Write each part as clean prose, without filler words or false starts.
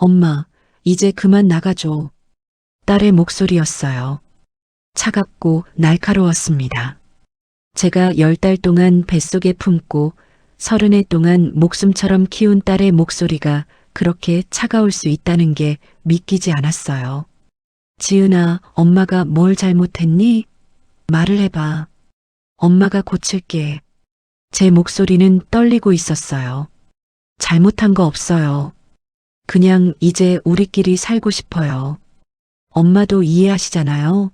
엄마, 이제 그만 나가줘. 딸의 목소리였어요. 차갑고 날카로웠습니다. 제가 10달 동안 뱃속에 품고 30해 동안 목숨처럼 키운 딸의 목소리가 그렇게 차가울 수 있다는 게 믿기지 않았어요. 지은아, 엄마가 뭘 잘못했니? 말을 해봐. 엄마가 고칠게. 제 목소리는 떨리고 있었어요. 잘못한 거 없어요. 그냥 이제 우리끼리 살고 싶어요. 엄마도 이해하시잖아요.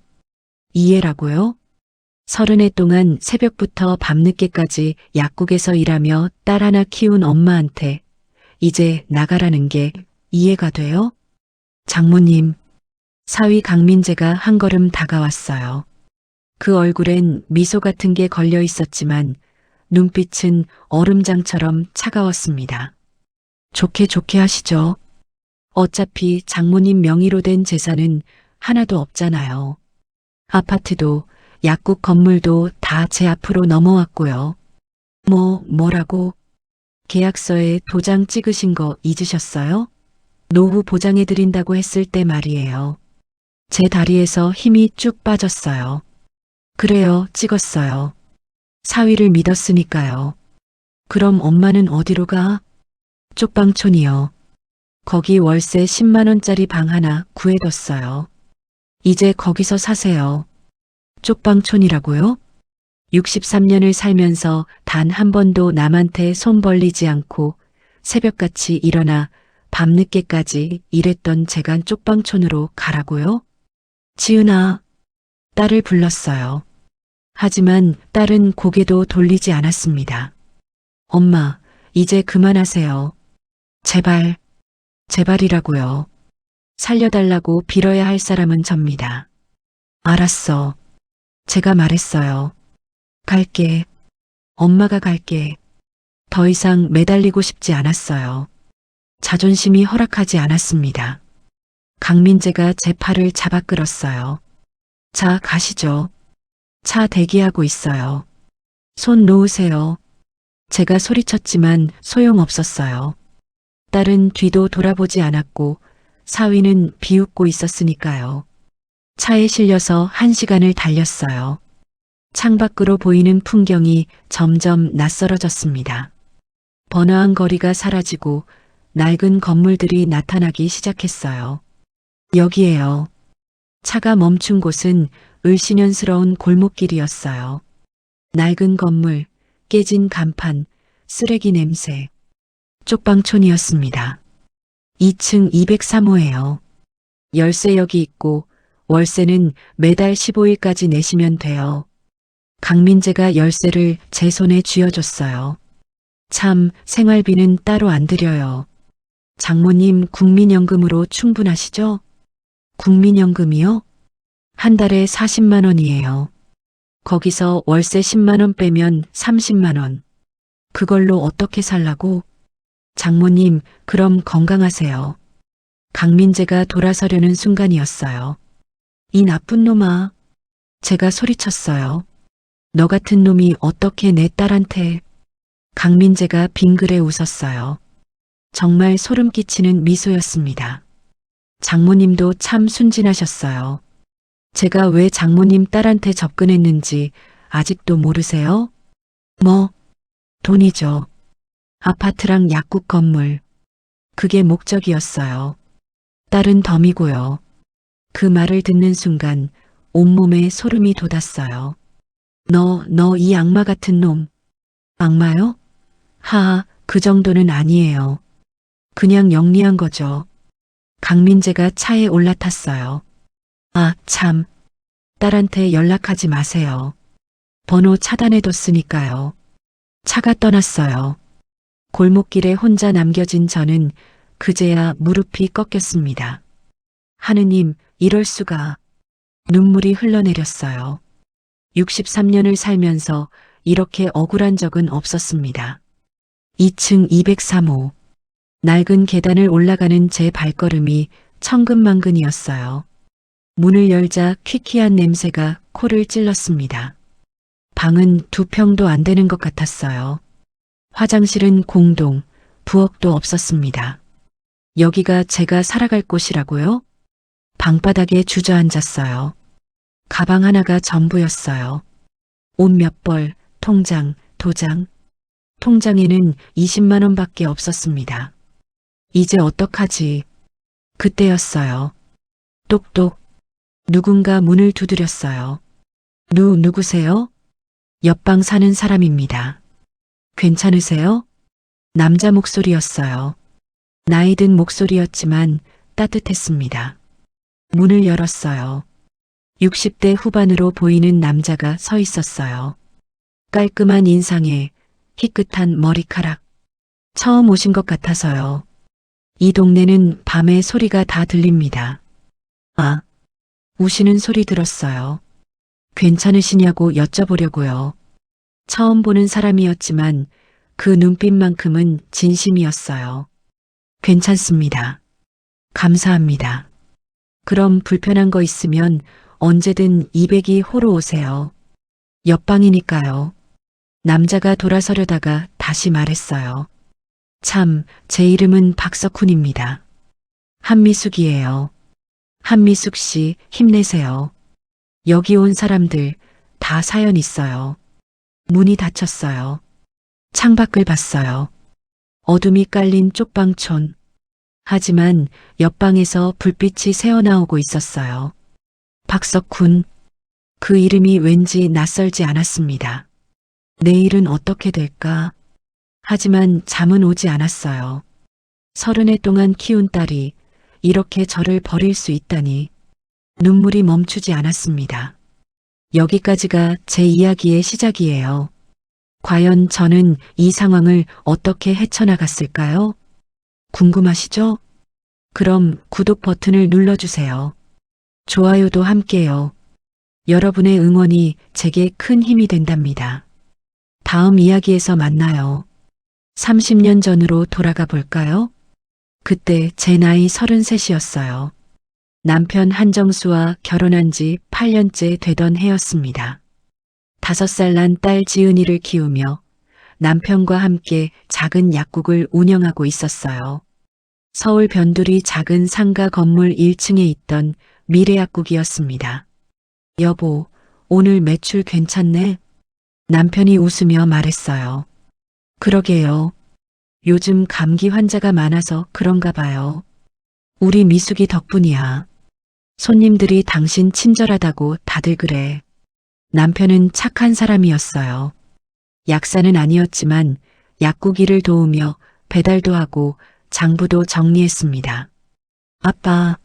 이해라고요? 30해 동안 새벽부터 밤늦게까지 약국에서 일하며 딸 하나 키운 엄마한테 이제 나가라는 게 이해가 돼요? 장모님, 사위 강민재가 한 걸음 다가왔어요. 그 얼굴엔 미소 같은 게 걸려 있었지만 눈빛은 얼음장처럼 차가웠습니다. 좋게 하시죠. 어차피 장모님 명의로 된 재산은 하나도 없잖아요. 아파트도 약국 건물도 다 제 앞으로 넘어왔고요. 뭐라고? 계약서에 도장 찍으신 거 잊으셨어요? 노후 보장해드린다고 했을 때 말이에요. 제 다리에서 힘이 쭉 빠졌어요. 그래요, 찍었어요. 사위를 믿었으니까요. 그럼 엄마는 어디로 가? 쪽방촌이요. 거기 월세 10만 원짜리 방 하나 구해뒀어요. 이제 거기서 사세요. 쪽방촌이라고요? 63년을 살면서 단 한 번도 남한테 손 벌리지 않고 새벽같이 일어나 밤늦게까지 일했던 제가 쪽방촌으로 가라고요? 지은아, 딸을 불렀어요. 하지만 딸은 고개도 돌리지 않았습니다. 엄마, 이제 그만하세요. 제발이라고요. 살려달라고 빌어야 할 사람은 접니다. 알았어. 제가 말했어요. 갈게. 엄마가 갈게. 더 이상 매달리고 싶지 않았어요. 자존심이 허락하지 않았습니다. 강민재가 제 팔을 잡아 끌었어요. 자, 가시죠. 차 대기하고 있어요. 손 놓으세요. 제가 소리쳤지만 소용없었어요. 딸은 뒤도 돌아보지 않았고 사위는 비웃고 있었으니까요. 차에 실려서 1시간을 달렸어요. 창밖으로 보이는 풍경이 점점 낯설어졌습니다. 번화한 거리가 사라지고 낡은 건물들이 나타나기 시작했어요. 여기에요. 차가 멈춘 곳은 을씨년스러운 골목길이었어요. 낡은 건물, 깨진 간판, 쓰레기 냄새. 쪽방촌이었습니다. 2층 203호예요. 열쇠역이 있고 월세는 매달 15일까지 내시면 돼요. 강민재가 열쇠를 제 손에 쥐어줬어요. 참, 생활비는 따로 안 드려요. 장모님 국민연금으로 충분하시죠? 국민연금이요? 한 달에 40만 원이에요. 거기서 월세 10만 원 빼면 30만 원. 그걸로 어떻게 살라고? 장모님, 그럼 건강하세요. 강민재가 돌아서려는 순간이었어요. 이 나쁜 놈아. 제가 소리쳤어요. 너 같은 놈이 어떻게 내 딸한테. 강민재가 빙그레 웃었어요. 정말 소름 끼치는 미소였습니다. 장모님도 참 순진하셨어요. 제가 왜 장모님 딸한테 접근했는지 아직도 모르세요? 돈이죠. 아파트랑 약국 건물. 그게 목적이었어요. 딸은 덤이고요. 그 말을 듣는 순간 온몸에 소름이 돋았어요. 너 이 악마 같은 놈. 악마요? 하하, 그 정도는 아니에요. 그냥 영리한 거죠. 강민재가 차에 올라탔어요. 아, 참. 딸한테 연락하지 마세요. 번호 차단해뒀으니까요. 차가 떠났어요. 골목길에 혼자 남겨진 저는 그제야 무릎이 꺾였습니다. 하느님, 이럴 수가. 눈물이 흘러내렸어요. 63년을 살면서 이렇게 억울한 적은 없었습니다. 2층 203호. 낡은 계단을 올라가는 제 발걸음이 천근만근이었어요. 문을 열자 퀴퀴한 냄새가 코를 찔렀습니다. 방은 2평도 안 되는 것 같았어요. 화장실은 공동, 부엌도 없었습니다. 여기가 제가 살아갈 곳이라고요? 방바닥에 주저앉았어요. 가방 하나가 전부였어요. 옷 몇 벌, 통장, 도장. 통장에는 20만 원밖에 없었습니다. 이제 어떡하지? 그때였어요. 똑똑. 누군가 문을 두드렸어요. 누구세요? 옆방 사는 사람입니다. 괜찮으세요? 남자 목소리였어요. 나이 든 목소리였지만 따뜻했습니다. 문을 열었어요. 60대 후반으로 보이는 남자가 서 있었어요. 깔끔한 인상에 희끗한 머리카락. 처음 오신 것 같아서요. 이 동네는 밤에 소리가 다 들립니다. 아, 우시는 소리 들었어요. 괜찮으시냐고 여쭤보려고요. 처음 보는 사람이었지만 그 눈빛만큼은 진심이었어요. 괜찮습니다. 감사합니다. 그럼 불편한 거 있으면 언제든 202호로 오세요. 옆방이니까요. 남자가 돌아서려다가 다시 말했어요. 참, 제 이름은 박석훈입니다. 한미숙이에요. 한미숙 씨, 힘내세요. 여기 온 사람들 다 사연 있어요. 문이 닫혔어요. 창밖을 봤어요. 어둠이 깔린 쪽방촌. 하지만 옆방에서 불빛이 새어나오고 있었어요. 박석훈. 그 이름이 왠지 낯설지 않았습니다. 내일은 어떻게 될까? 하지만 잠은 오지 않았어요. 30해 동안 키운 딸이 이렇게 저를 버릴 수 있다니. 눈물이 멈추지 않았습니다. 여기까지가 제 이야기의 시작이에요. 과연 저는 이 상황을 어떻게 헤쳐나갔을까요? 궁금하시죠? 그럼 구독 버튼을 눌러주세요. 좋아요도 함께요. 여러분의 응원이 제게 큰 힘이 된답니다. 다음 이야기에서 만나요. 30년 전으로 돌아가 볼까요? 그때 제 나이 33이었어요. 남편 한정수와 결혼한 지 8년째 되던 해였습니다. 5살 난 딸 지은이를 키우며 남편과 함께 작은 약국을 운영하고 있었어요. 서울 변두리 작은 상가 건물 1층에 있던 미래약국이었습니다. 여보, 오늘 매출 괜찮네? 남편이 웃으며 말했어요. 그러게요. 요즘 감기 환자가 많아서 그런가 봐요. 우리 미숙이 덕분이야. 손님들이 당신 친절하다고 다들 그래. 남편은 착한 사람이었어요. 약사는 아니었지만 약국 일을 도우며 배달도 하고 장부도 정리했습니다. 아빠,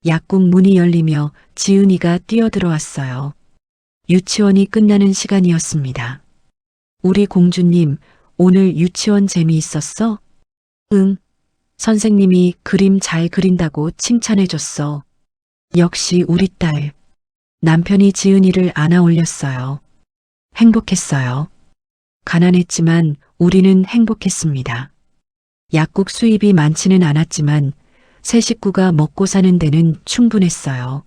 약국 문이 열리며 지은이가 뛰어들어왔어요. 유치원이 끝나는 시간이었습니다. 우리 공주님, 오늘 유치원 재미있었어? 응. 선생님이 그림 잘 그린다고 칭찬해줬어. 역시 우리 딸. 남편이 지은이를 안아 올렸어요. 행복했어요. 가난했지만 우리는 행복했습니다. 약국 수입이 많지는 않았지만 세 식구가 먹고 사는 데는 충분했어요.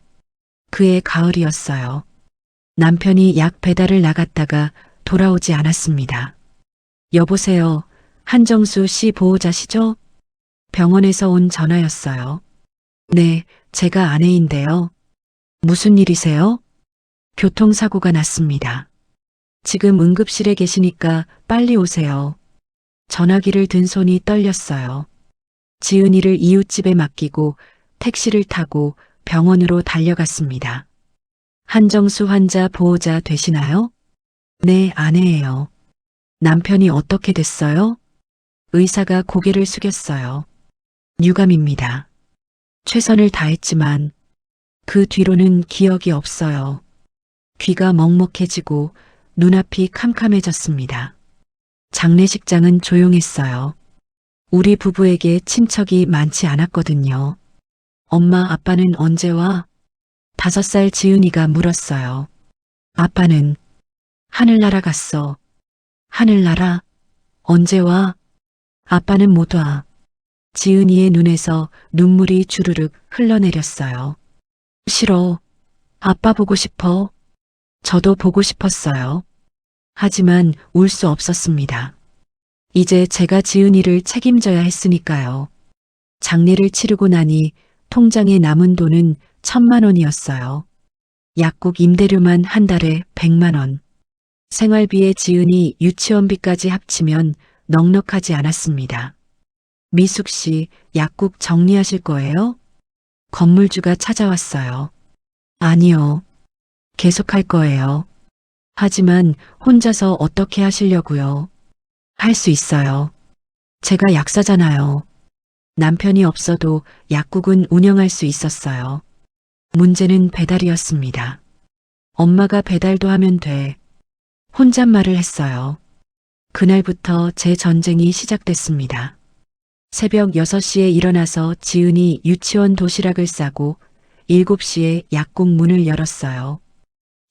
그해 가을이었어요. 남편이 약 배달을 나갔다가 돌아오지 않았습니다. 여보세요. 한정수 씨 보호자시죠? 병원에서 온 전화였어요. 네, 제가 아내인데요. 무슨 일이세요? 교통사고가 났습니다. 지금 응급실에 계시니까 빨리 오세요. 전화기를 든 손이 떨렸어요. 지은이를 이웃집에 맡기고 택시를 타고 병원으로 달려갔습니다. 한정수 환자 보호자 되시나요? 네, 아내예요. 남편이 어떻게 됐어요? 의사가 고개를 숙였어요. 유감입니다. 최선을 다했지만 그 뒤로는 기억이 없어요. 귀가 먹먹해지고 눈앞이 캄캄해졌습니다. 장례식장은 조용했어요. 우리 부부에게 친척이 많지 않았거든요. 엄마 아빠는 언제 와? 5살 지은이가 물었어요. 아빠는 하늘나라 갔어. 하늘나라? 언제 와? 아빠는 못 와. 지은이의 눈에서 눈물이 주르륵 흘러내렸어요. 싫어. 아빠 보고 싶어. 저도 보고 싶었어요. 하지만 울 수 없었습니다. 이제 제가 지은이를 책임져야 했으니까요. 장례를 치르고 나니 통장에 남은 돈은 1,000만 원이었어요. 약국 임대료만 한 달에 100만 원. 생활비에 지은이 유치원비까지 합치면 넉넉하지 않았습니다. 미숙 씨, 약국 정리하실 거예요? 건물주가 찾아왔어요. 아니요. 계속할 거예요. 하지만 혼자서 어떻게 하시려고요? 할 수 있어요. 제가 약사잖아요. 남편이 없어도 약국은 운영할 수 있었어요. 문제는 배달이었습니다. 엄마가 배달도 하면 돼. 혼잣말을 했어요. 그날부터 제 전쟁이 시작됐습니다. 새벽 6시에 일어나서 지은이 유치원 도시락을 싸고 7시에 약국 문을 열었어요.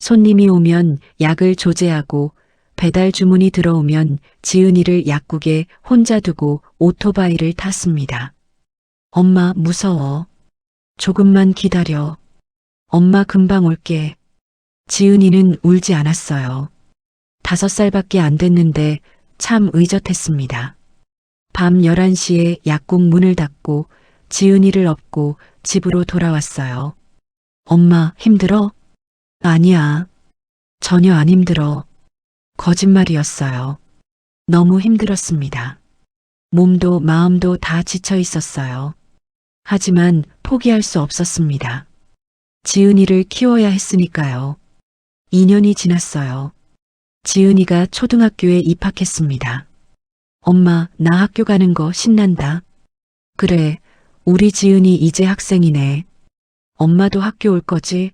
손님이 오면 약을 조제하고 배달 주문이 들어오면 지은이를 약국에 혼자 두고 오토바이를 탔습니다. 엄마 무서워. 조금만 기다려. 엄마 금방 올게. 지은이는 울지 않았어요. 5살밖에 안 됐는데 참 의젓했습니다. 밤 11시에 약국 문을 닫고 지은이를 업고 집으로 돌아왔어요. 엄마 힘들어? 아니야. 전혀 안 힘들어. 거짓말이었어요. 너무 힘들었습니다. 몸도 마음도 다 지쳐 있었어요. 하지만 포기할 수 없었습니다. 지은이를 키워야 했으니까요. 2년이 지났어요. 지은이가 초등학교에 입학했습니다. 엄마, 나 학교 가는 거 신난다. 그래, 우리 지은이 이제 학생이네. 엄마도 학교 올 거지?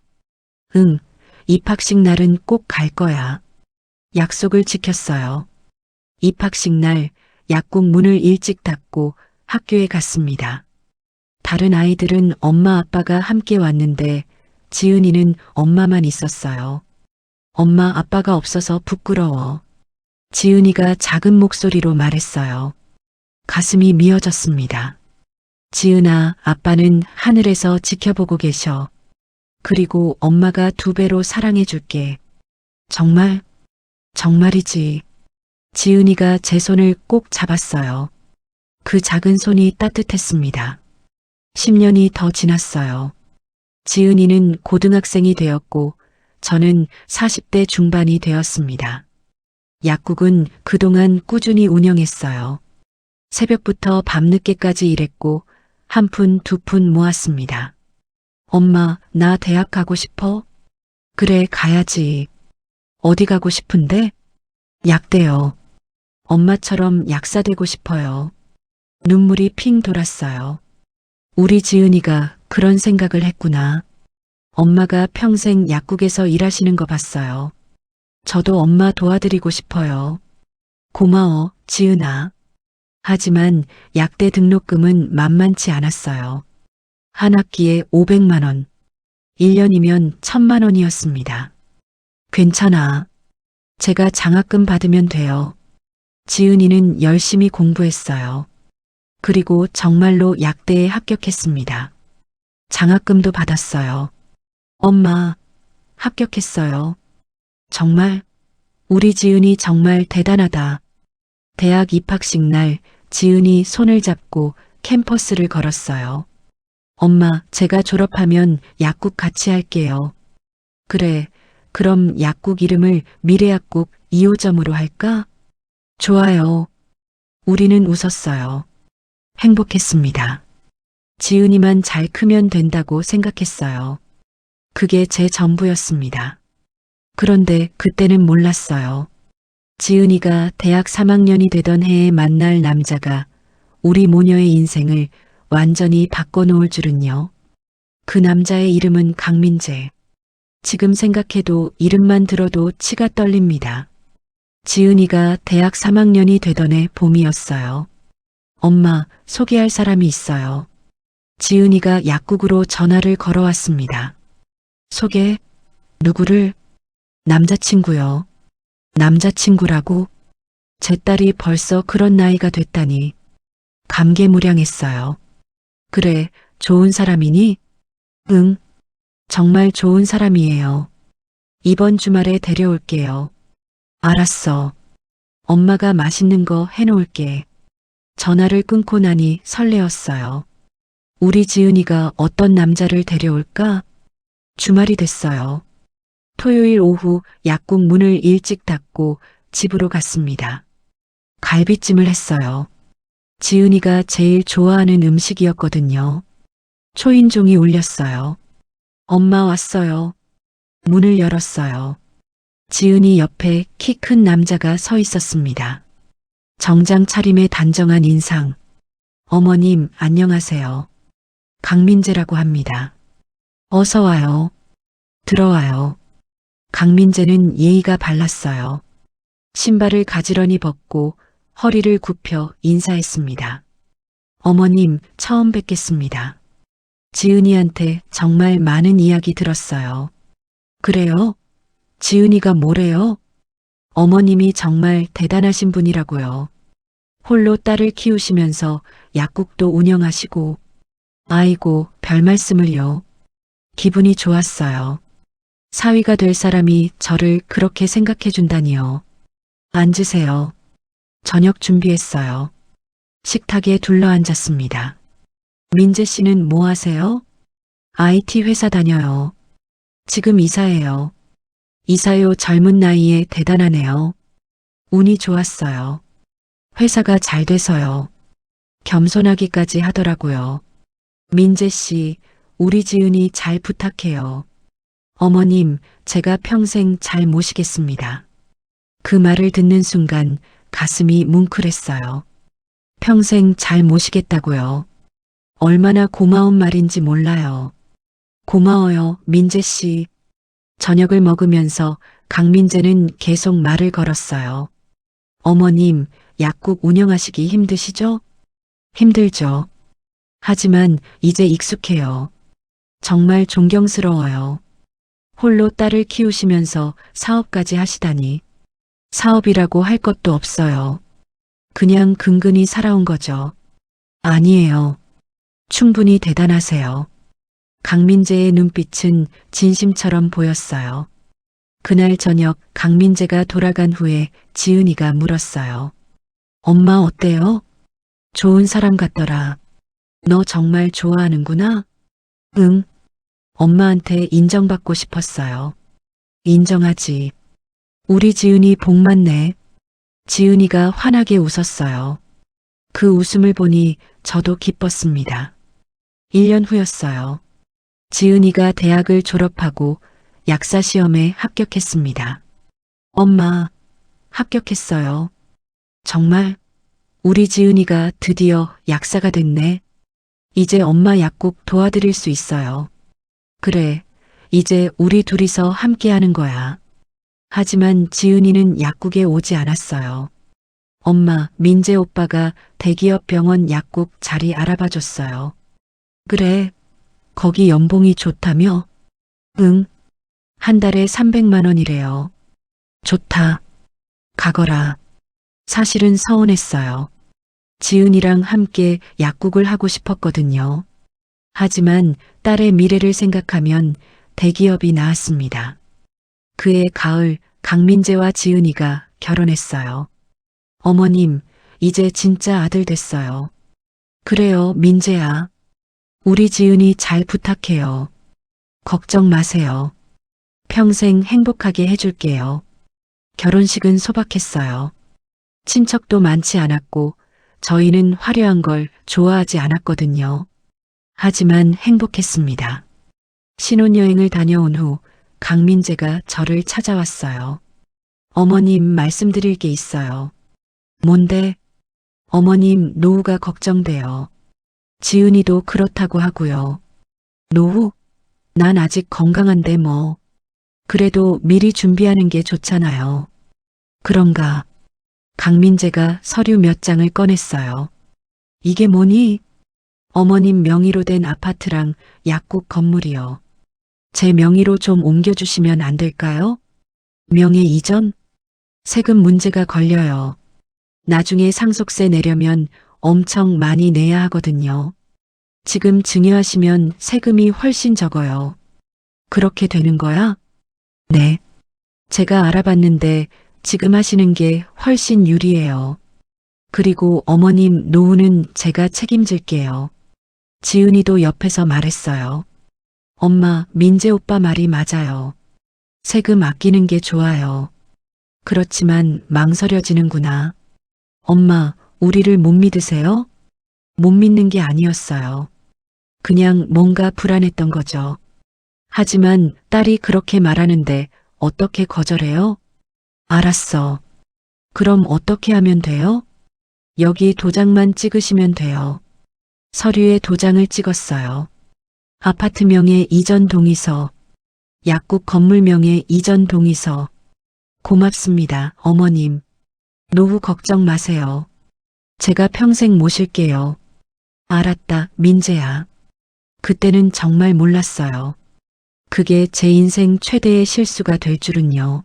응, 입학식 날은 꼭 갈 거야. 약속을 지켰어요. 입학식 날 약국 문을 일찍 닫고 학교에 갔습니다. 다른 아이들은 엄마 아빠가 함께 왔는데 지은이는 엄마만 있었어요. 엄마 아빠가 없어서 부끄러워. 지은이가 작은 목소리로 말했어요. 가슴이 미어졌습니다. 지은아, 아빠는 하늘에서 지켜보고 계셔. 그리고 엄마가 2배로 사랑해 줄게. 정말? 정말이지. 지은이가 제 손을 꼭 잡았어요. 그 작은 손이 따뜻했습니다. 10년이 더 지났어요. 지은이는 고등학생이 되었고 저는 40대 중반이 되었습니다. 약국은 그동안 꾸준히 운영했어요. 새벽부터 밤늦게까지 일했고 한 푼, 2푼 모았습니다. 엄마, 나 대학 가고 싶어? 그래, 가야지. 어디 가고 싶은데? 약대요. 엄마처럼 약사 되고 싶어요. 눈물이 핑 돌았어요. 우리 지은이가 그런 생각을 했구나. 엄마가 평생 약국에서 일하시는 거 봤어요. 저도 엄마 도와드리고 싶어요. 고마워, 지은아. 하지만 약대 등록금은 만만치 않았어요. 한 학기에 500만 원, 1년이면 1,000만 원이었습니다. 괜찮아. 제가 장학금 받으면 돼요. 지은이는 열심히 공부했어요. 그리고 정말로 약대에 합격했습니다. 장학금도 받았어요. 엄마, 합격했어요. 정말? 우리 지은이 정말 대단하다. 대학 입학식 날 지은이 손을 잡고 캠퍼스를 걸었어요. 엄마, 제가 졸업하면 약국 같이 할게요. 그래, 그럼 약국 이름을 미래약국 2호점으로 할까? 좋아요. 우리는 웃었어요. 행복했습니다. 지은이만 잘 크면 된다고 생각했어요. 그게 제 전부였습니다. 그런데 그때는 몰랐어요. 지은이가 대학 3학년이 되던 해에 만날 남자가 우리 모녀의 인생을 완전히 바꿔놓을 줄은요. 그 남자의 이름은 강민재. 지금 생각해도 이름만 들어도 치가 떨립니다. 지은이가 대학 3학년이 되던 해 봄이었어요. 엄마, 소개할 사람이 있어요. 지은이가 약국으로 전화를 걸어왔습니다. 소개? 누구를? 남자친구요. 남자친구라고? 제 딸이 벌써 그런 나이가 됐다니. 감개무량했어요. 그래, 좋은 사람이니? 응, 정말 좋은 사람이에요. 이번 주말에 데려올게요. 알았어. 엄마가 맛있는 거 해놓을게. 전화를 끊고 나니 설레었어요. 우리 지은이가 어떤 남자를 데려올까? 주말이 됐어요. 토요일 오후 약국 문을 일찍 닫고 집으로 갔습니다. 갈비찜을 했어요. 지은이가 제일 좋아하는 음식이었거든요. 초인종이 울렸어요. 엄마 왔어요. 문을 열었어요. 지은이 옆에 키 큰 남자가 서 있었습니다. 정장 차림의 단정한 인상. 어머님, 안녕하세요. 강민재라고 합니다. 어서 와요. 들어와요. 강민재는 예의가 발랐어요. 신발을 가지런히 벗고 허리를 굽혀 인사했습니다. 어머님, 처음 뵙겠습니다. 지은이한테 정말 많은 이야기 들었어요. 그래요? 지은이가 뭐래요? 어머님이 정말 대단하신 분이라고요. 홀로 딸을 키우시면서 약국도 운영하시고, 아이고, 별 말씀을요. 기분이 좋았어요. 사위가 될 사람이 저를 그렇게 생각해 준다니요. 앉으세요. 저녁 준비했어요. 식탁에 둘러앉았습니다. 민재 씨는 뭐 하세요? IT 회사 다녀요. 지금 이사예요. 이사요. 젊은 나이에 대단하네요. 운이 좋았어요. 회사가 잘 돼서요. 겸손하기까지 하더라고요. 민재 씨, 우리 지은이 잘 부탁해요. 어머님, 제가 평생 잘 모시겠습니다. 그 말을 듣는 순간 가슴이 뭉클했어요. 평생 잘 모시겠다고요. 얼마나 고마운 말인지 몰라요. 고마워요, 민재 씨. 저녁을 먹으면서 강민재는 계속 말을 걸었어요. 어머님, 약국 운영하시기 힘드시죠? 힘들죠. 하지만 이제 익숙해요. 정말 존경스러워요. 홀로 딸을 키우시면서 사업까지 하시다니. 사업이라고 할 것도 없어요. 그냥 근근히 살아온 거죠. 아니에요. 충분히 대단하세요. 강민재의 눈빛은 진심처럼 보였어요. 그날 저녁 강민재가 돌아간 후에 지은이가 물었어요. 엄마 어때요? 좋은 사람 같더라. 너 정말 좋아하는구나? 응. 엄마한테 인정받고 싶었어요. 인정하지. 우리 지은이 복 많네. 지은이가 환하게 웃었어요. 그 웃음을 보니 저도 기뻤습니다. 1년 후였어요. 지은이가 대학을 졸업하고 약사 시험에 합격했습니다. 엄마, 합격했어요. 정말? 우리 지은이가 드디어 약사가 됐네. 이제 엄마 약국 도와드릴 수 있어요. 그래, 이제 우리 둘이서 함께 하는 거야. 하지만 지은이는 약국에 오지 않았어요. 엄마, 민재 오빠가 대기업 병원 약국 자리 알아봐 줬어요. 그래, 거기 연봉이 좋다며? 응, 한 달에 300만 원이래요. 좋다. 가거라. 사실은 서운했어요. 지은이랑 함께 약국을 하고 싶었거든요. 하지만 딸의 미래를 생각하면 대기업이 나았습니다. 그해 가을 강민재와 지은이가 결혼했어요. 어머님, 이제 진짜 아들 됐어요. 그래요, 민재야. 우리 지은이 잘 부탁해요. 걱정 마세요. 평생 행복하게 해줄게요. 결혼식은 소박했어요. 친척도 많지 않았고 저희는 화려한 걸 좋아하지 않았거든요. 하지만 행복했습니다. 신혼여행을 다녀온 후 강민재가 저를 찾아왔어요. 어머님, 말씀드릴 게 있어요. 뭔데? 어머님, 노후가 걱정돼요. 지은이도 그렇다고 하고요. 노후? 난 아직 건강한데 뭐. 그래도 미리 준비하는 게 좋잖아요. 그런가? 강민재가 서류 몇 장을 꺼냈어요. 이게 뭐니? 어머님 명의로 된 아파트랑 약국 건물이요. 제 명의로 좀 옮겨주시면 안 될까요? 명예 이전? 세금 문제가 걸려요. 나중에 상속세 내려면 엄청 많이 내야 하거든요. 지금 증여하시면 세금이 훨씬 적어요. 그렇게 되는 거야? 네. 제가 알아봤는데 지금 하시는 게 훨씬 유리해요. 그리고 어머님 노후는 제가 책임질게요. 지은이도 옆에서 말했어요. 엄마, 민재 오빠 말이 맞아요. 세금 아끼는 게 좋아요. 그렇지만 망설여지는구나. 엄마, 우리를 못 믿으세요? 못 믿는 게 아니었어요. 그냥 뭔가 불안했던 거죠. 하지만 딸이 그렇게 말하는데 어떻게 거절해요? 알았어. 그럼 어떻게 하면 돼요? 여기 도장만 찍으시면 돼요. 서류에 도장을 찍었어요. 아파트명의 이전 동의서, 약국 건물명의 이전 동의서. 고맙습니다, 어머님. 노후 걱정 마세요. 제가 평생 모실게요. 알았다, 민재야. 그때는 정말 몰랐어요. 그게 제 인생 최대의 실수가 될 줄은요.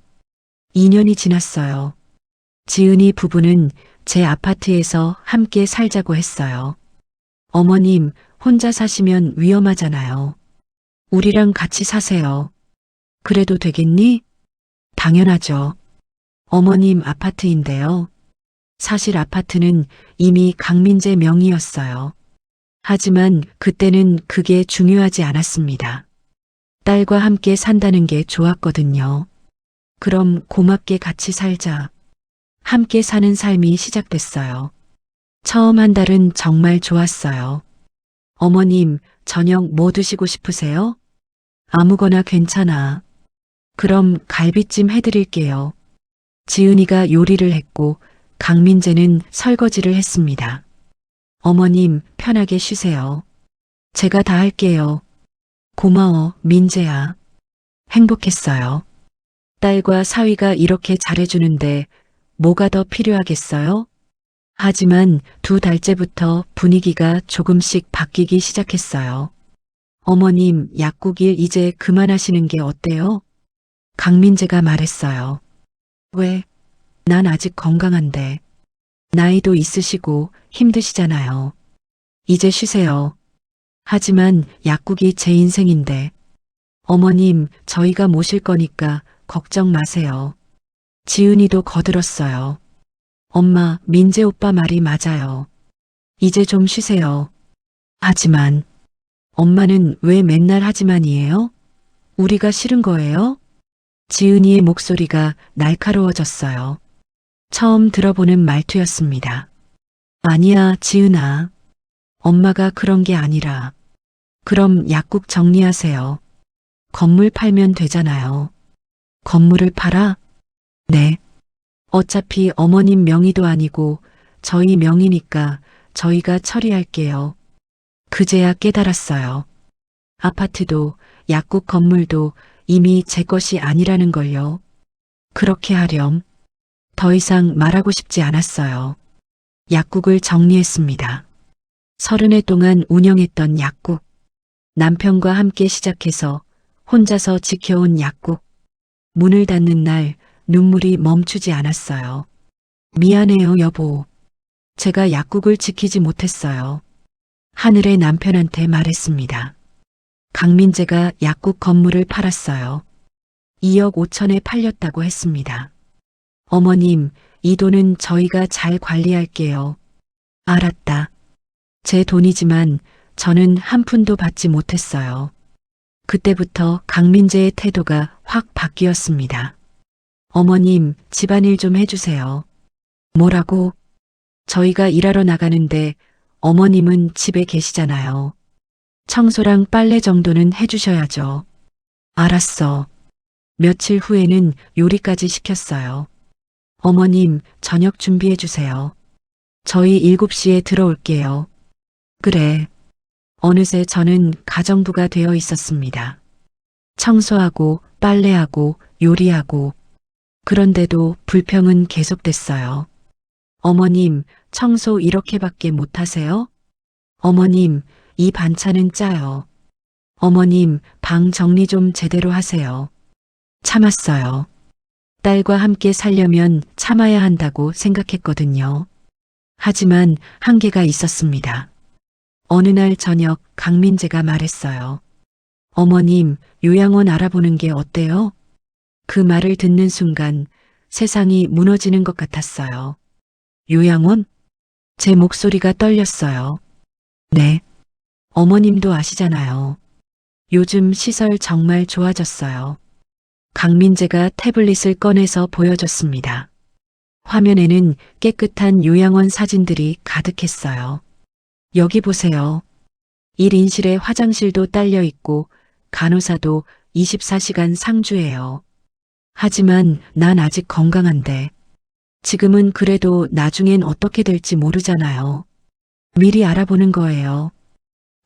2년이 지났어요. 지은이 부부는 제 아파트에서 함께 살자고 했어요. 어머님, 혼자 사시면 위험하잖아요. 우리랑 같이 사세요. 그래도 되겠니? 당연하죠. 어머님 아파트인데요. 사실 아파트는 이미 강민재 명의였어요. 하지만 그때는 그게 중요하지 않았습니다. 딸과 함께 산다는 게 좋았거든요. 그럼 고맙게 같이 살자. 함께 사는 삶이 시작됐어요. 처음 한 달은 정말 좋았어요. 어머님, 저녁 뭐 드시고 싶으세요? 아무거나 괜찮아. 그럼 갈비찜 해드릴게요. 지은이가 요리를 했고 강민재는 설거지를 했습니다. 어머님, 편하게 쉬세요. 제가 다 할게요. 고마워, 민재야. 행복했어요. 딸과 사위가 이렇게 잘해주는데 뭐가 더 필요하겠어요? 하지만 2달째부터 분위기가 조금씩 바뀌기 시작했어요. 어머님, 약국일 이제 그만하시는 게 어때요? 강민재가 말했어요. 왜? 난 아직 건강한데. 나이도 있으시고 힘드시잖아요. 이제 쉬세요. 하지만 약국이 제 인생인데. 어머님, 저희가 모실 거니까 걱정 마세요. 지은이도 거들었어요. 엄마, 민재 오빠 말이 맞아요. 이제 좀 쉬세요. 하지만 엄마는 왜 맨날 하지만이에요? 우리가 싫은 거예요? 지은이의 목소리가 날카로워졌어요. 처음 들어보는 말투였습니다. 아니야, 지은아. 엄마가 그런 게 아니라. 그럼 약국 정리하세요. 건물 팔면 되잖아요. 건물을 팔아? 네. 어차피 어머님 명의도 아니고 저희 명의니까 저희가 처리할게요. 그제야 깨달았어요. 아파트도 약국 건물도 이미 제 것이 아니라는 걸요. 그렇게 하렴. 더 이상 말하고 싶지 않았어요. 약국을 정리했습니다. 30해 동안 운영했던 약국. 남편과 함께 시작해서 혼자서 지켜온 약국. 문을 닫는 날 눈물이 멈추지 않았어요. 미안해요, 여보. 제가 약국을 지키지 못했어요. 하늘의 남편한테 말했습니다. 강민재가 약국 건물을 팔았어요. 2억 5천에 팔렸다고 했습니다. 어머님, 이 돈은 저희가 잘 관리할게요. 알았다. 제 돈이지만 저는 한 푼도 받지 못했어요. 그때부터 강민재의 태도가 확 바뀌었습니다. 어머님, 집안일 좀 해주세요. 뭐라고? 저희가 일하러 나가는데 어머님은 집에 계시잖아요. 청소랑 빨래 정도는 해주셔야죠. 알았어. 며칠 후에는 요리까지 시켰어요. 어머님, 저녁 준비해주세요. 저희 7시에 들어올게요. 그래. 어느새 저는 가정부가 되어 있었습니다. 청소하고 빨래하고 요리하고. 그런데도 불평은 계속됐어요. 어머님, 청소 이렇게밖에 못하세요? 어머님, 이 반찬은 짜요. 어머님, 방 정리 좀 제대로 하세요. 참았어요. 딸과 함께 살려면 참아야 한다고 생각했거든요. 하지만 한계가 있었습니다. 어느 날 저녁 강민재가 말했어요. 어머님, 요양원 알아보는 게 어때요? 그 말을 듣는 순간 세상이 무너지는 것 같았어요. 요양원? 제 목소리가 떨렸어요. 네. 어머님도 아시잖아요. 요즘 시설 정말 좋아졌어요. 강민재가 태블릿을 꺼내서 보여줬습니다. 화면에는 깨끗한 요양원 사진들이 가득했어요. 여기 보세요. 1인실에 화장실도 딸려 있고 간호사도 24시간 상주해요. 하지만 난 아직 건강한데 지금은 그래도 나중엔 어떻게 될지 모르잖아요. 미리 알아보는 거예요.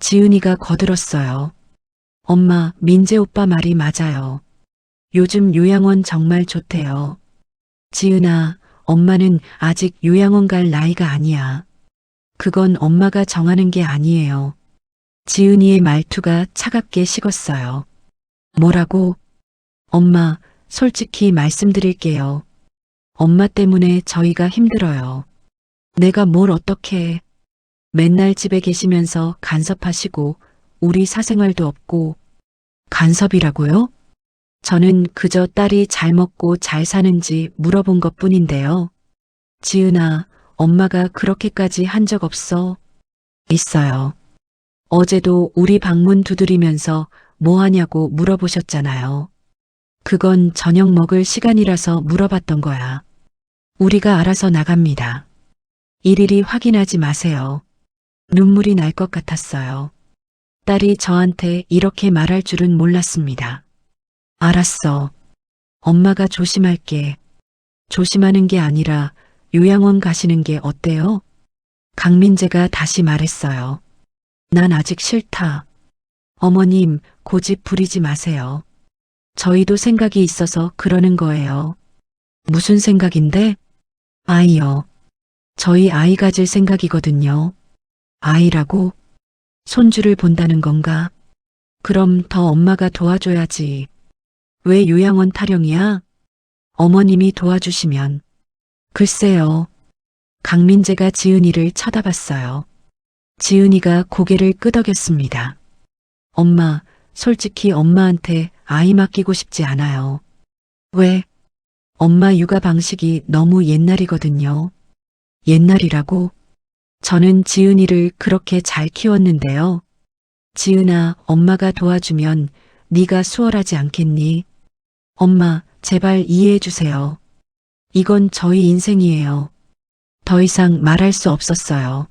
지은이가 거들었어요. 엄마, 민재 오빠 말이 맞아요. 요즘 요양원 정말 좋대요. 지은아, 엄마는 아직 요양원 갈 나이가 아니야. 그건 엄마가 정하는 게 아니에요. 지은이의 말투가 차갑게 식었어요. 뭐라고? 엄마, 솔직히 말씀드릴게요. 엄마 때문에 저희가 힘들어요. 내가 뭘 어떻게 해. 맨날 집에 계시면서 간섭하시고 우리 사생활도 없고. 간섭이라고요? 저는 그저 딸이 잘 먹고 잘 사는지 물어본 것뿐인데요. 지은아, 엄마가 그렇게까지 한 적 없어? 있어요. 어제도 우리 방문 두드리면서 뭐 하냐고 물어보셨잖아요. 그건 저녁 먹을 시간이라서 물어봤던 거야. 우리가 알아서 나갑니다. 일일이 확인하지 마세요. 눈물이 날 것 같았어요. 딸이 저한테 이렇게 말할 줄은 몰랐습니다. 알았어. 엄마가 조심할게. 조심하는 게 아니라 요양원 가시는 게 어때요? 강민재가 다시 말했어요. 난 아직 싫다. 어머님, 고집 부리지 마세요. 저희도 생각이 있어서 그러는 거예요. 무슨 생각인데? 아이요. 저희 아이 가질 생각이거든요. 아이라고? 손주를 본다는 건가? 그럼 더 엄마가 도와줘야지. 왜 요양원 타령이야? 어머님이 도와주시면. 글쎄요. 강민재가 지은이를 쳐다봤어요. 지은이가 고개를 끄덕였습니다. 엄마, 솔직히 엄마한테 아이 맡기고 싶지 않아요. 왜? 엄마 육아 방식이 너무 옛날이거든요. 옛날이라고? 저는 지은이를 그렇게 잘 키웠는데요. 지은아, 엄마가 도와주면 네가 수월하지 않겠니? 엄마, 제발 이해해 주세요. 이건 저희 인생이에요. 더 이상 말할 수 없었어요.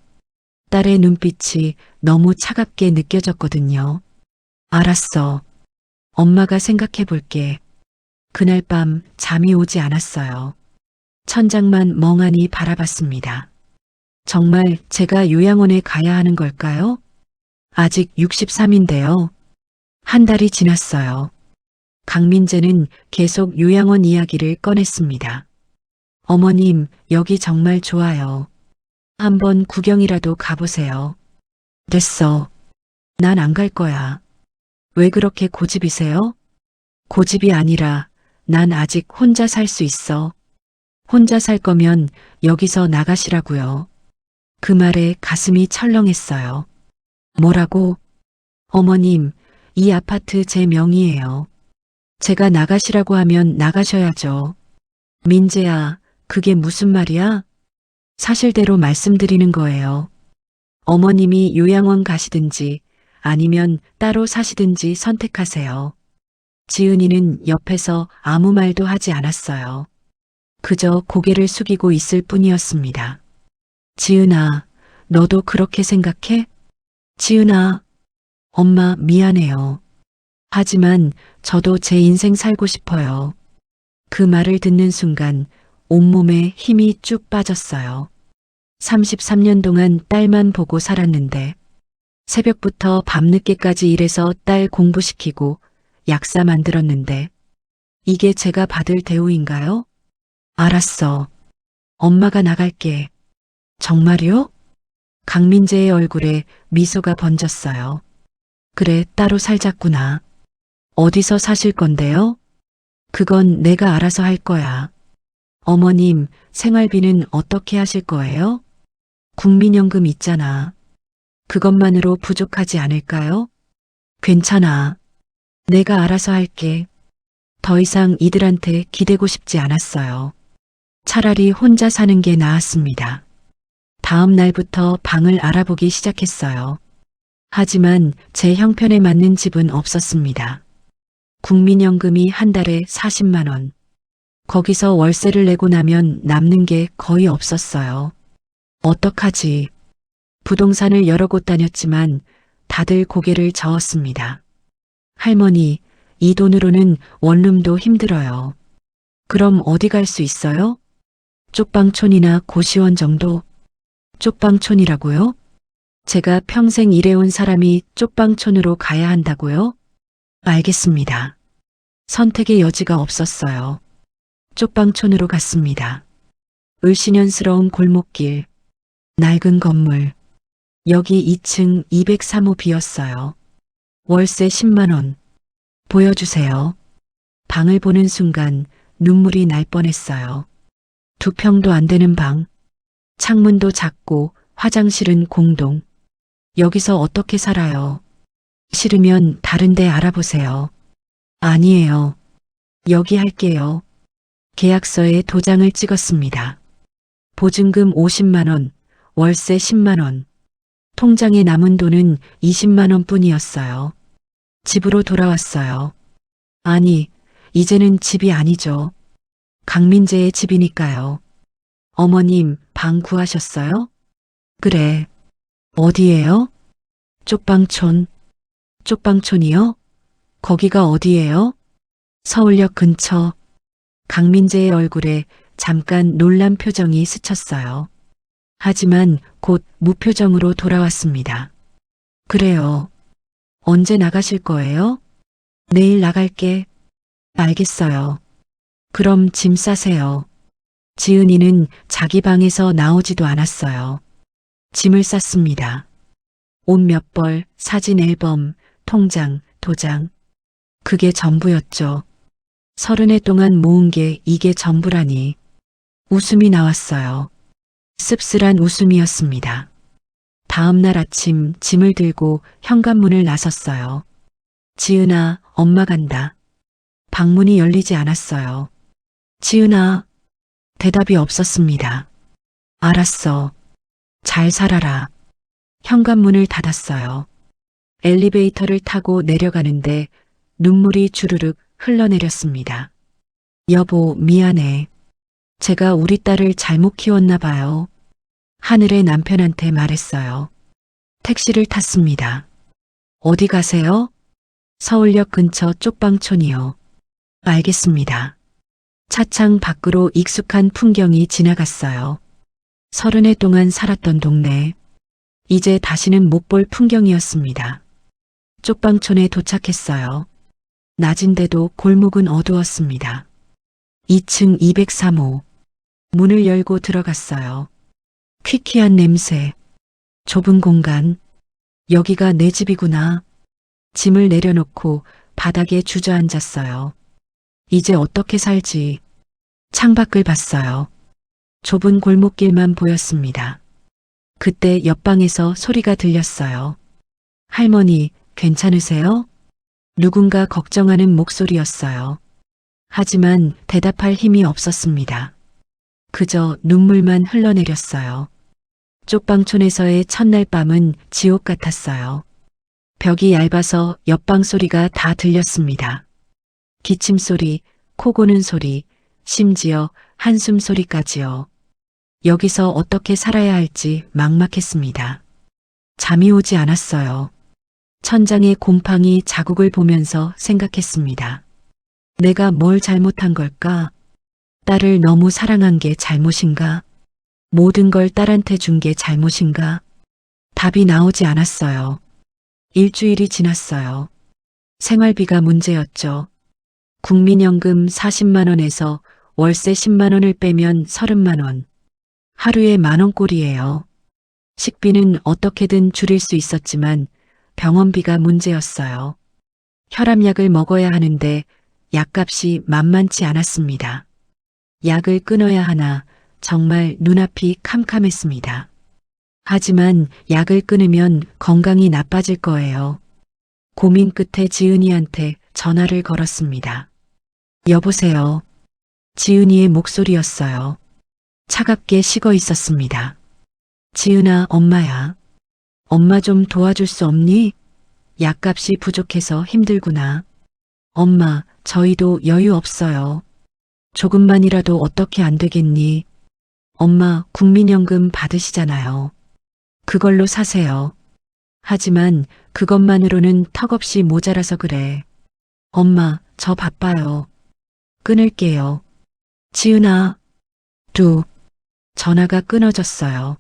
딸의 눈빛이 너무 차갑게 느껴졌거든요. 알았어. 엄마가 생각해 볼게. 그날 밤 잠이 오지 않았어요. 천장만 멍하니 바라봤습니다. 정말 제가 요양원에 가야 하는 걸까요? 아직 63인데요. 한 달이 지났어요. 강민재는 계속 요양원 이야기를 꺼냈습니다. 어머님, 여기 정말 좋아요. 한번 구경이라도 가보세요. 됐어. 난 안 갈 거야. 왜 그렇게 고집이세요? 고집이 아니라 난 아직 혼자 살 수 있어. 혼자 살 거면 여기서 나가시라고요. 그 말에 가슴이 철렁했어요. 뭐라고? 어머님, 이 아파트 제 명의예요. 제가 나가시라고 하면 나가셔야죠. 민재야, 그게 무슨 말이야? 사실대로 말씀드리는 거예요. 어머님이 요양원 가시든지 아니면 따로 사시든지 선택하세요. 지은이는 옆에서 아무 말도 하지 않았어요. 그저 고개를 숙이고 있을 뿐이었습니다. 지은아, 너도 그렇게 생각해? 지은아, 엄마 미안해요. 하지만 저도 제 인생 살고 싶어요. 그 말을 듣는 순간 온몸에 힘이 쭉 빠졌어요. 33년 동안 딸만 보고 살았는데 새벽부터 밤늦게까지 일해서 딸 공부시키고 약사 만들었는데 이게 제가 받을 대우인가요? 알았어. 엄마가 나갈게. 정말요? 강민재의 얼굴에 미소가 번졌어요. 그래, 따로 살자꾸나. 어디서 사실 건데요? 그건 내가 알아서 할 거야. 어머님, 생활비는 어떻게 하실 거예요? 국민연금 있잖아. 그것만으로 부족하지 않을까요? 괜찮아. 내가 알아서 할게. 더 이상 이들한테 기대고 싶지 않았어요. 차라리 혼자 사는 게 나았습니다. 다음 날부터 방을 알아보기 시작했어요. 하지만 제 형편에 맞는 집은 없었습니다. 국민연금이 한 달에 40만 원. 거기서 월세를 내고 나면 남는 게 거의 없었어요. 어떡하지? 부동산을 여러 곳 다녔지만 다들 고개를 저었습니다. 할머니, 이 돈으로는 원룸도 힘들어요. 그럼 어디 갈 수 있어요? 쪽방촌이나 고시원 정도? 쪽방촌이라고요? 제가 평생 일해온 사람이 쪽방촌으로 가야 한다고요? 알겠습니다. 선택의 여지가 없었어요. 쪽방촌으로 갔습니다. 을씨년스러운 골목길, 낡은 건물. 여기 2층 203호 비었어요. 월세 10만 원. 보여주세요. 방을 보는 순간 눈물이 날 뻔했어요. 2평도 안 되는 방. 창문도 작고 화장실은 공동. 여기서 어떻게 살아요? 싫으면 다른 데 알아보세요. 아니에요. 여기 할게요. 계약서에 도장을 찍었습니다. 보증금 50만 원, 월세 10만 원. 통장에 남은 돈은 20만 원 뿐이었어요. 집으로 돌아왔어요. 아니, 이제는 집이 아니죠. 강민재의 집이니까요. 어머님, 방 구하셨어요? 그래. 어디예요? 쪽방촌. 쪽방촌이요? 거기가 어디예요? 서울역 근처. 강민재의 얼굴에 잠깐 놀란 표정이 스쳤어요. 하지만 곧 무표정으로 돌아왔습니다. 그래요. 언제 나가실 거예요? 내일 나갈게. 알겠어요. 그럼 짐 싸세요. 지은이는 자기 방에서 나오지도 않았어요. 짐을 쌌습니다. 옷 몇 벌, 사진 앨범, 통장, 도장. 그게 전부였죠. 30해 동안 모은 게 이게 전부라니. 웃음이 나왔어요. 씁쓸한 웃음이었습니다. 다음 날 아침 짐을 들고 현관문을 나섰어요. 지은아, 엄마 간다. 방문이 열리지 않았어요. 지은아, 대답이 없었습니다. 알았어. 잘 살아라. 현관문을 닫았어요. 엘리베이터를 타고 내려가는데 눈물이 주르륵 흘러내렸습니다. 여보, 미안해. 제가 우리 딸을 잘못 키웠나 봐요. 하늘의 남편한테 말했어요. 택시를 탔습니다. 어디 가세요? 서울역 근처 쪽방촌이요. 알겠습니다. 차창 밖으로 익숙한 풍경이 지나갔어요. 30해 동안 살았던 동네. 이제 다시는 못 볼 풍경이었습니다. 쪽방촌에 도착했어요. 낮인데도 골목은 어두웠습니다. 2층 203호. 문을 열고 들어갔어요. 퀴퀴한 냄새. 좁은 공간. 여기가 내 집이구나. 짐을 내려놓고 바닥에 주저앉았어요. 이제 어떻게 살지? 창밖을 봤어요. 좁은 골목길만 보였습니다. 그때 옆방에서 소리가 들렸어요. 할머니, 괜찮으세요? 누군가 걱정하는 목소리였어요. 하지만 대답할 힘이 없었습니다. 그저 눈물만 흘러내렸어요. 쪽방촌에서의 첫날 밤은 지옥 같았어요. 벽이 얇아서 옆방 소리가 다 들렸습니다. 기침 소리, 코 고는 소리, 심지어 한숨 소리까지요. 여기서 어떻게 살아야 할지 막막했습니다. 잠이 오지 않았어요. 천장의 곰팡이 자국을 보면서 생각했습니다. 내가 뭘 잘못한 걸까? 딸을 너무 사랑한 게 잘못인가? 모든 걸 딸한테 준 게 잘못인가? 답이 나오지 않았어요. 일주일이 지났어요. 생활비가 문제였죠. 국민연금 40만 원에서 월세 10만 원을 빼면 30만 원. 하루에 10,000원 꼴이에요. 식비는 어떻게든 줄일 수 있었지만 병원비가 문제였어요. 혈압약을 먹어야 하는데 약값이 만만치 않았습니다. 약을 끊어야 하나 정말 눈앞이 캄캄했습니다. 하지만 약을 끊으면 건강이 나빠질 거예요. 고민 끝에 지은이한테 전화를 걸었습니다. 여보세요. 지은이의 목소리였어요. 차갑게 식어 있었습니다. 지은아, 엄마야. 엄마 좀 도와줄 수 없니? 약값이 부족해서 힘들구나. 엄마, 저희도 여유 없어요. 조금만이라도 어떻게 안 되겠니? 엄마, 국민연금 받으시잖아요. 그걸로 사세요. 하지만 그것만으로는 턱없이 모자라서 그래. 엄마, 저 바빠요. 끊을게요. 지은아, 뚝. 전화가 끊어졌어요.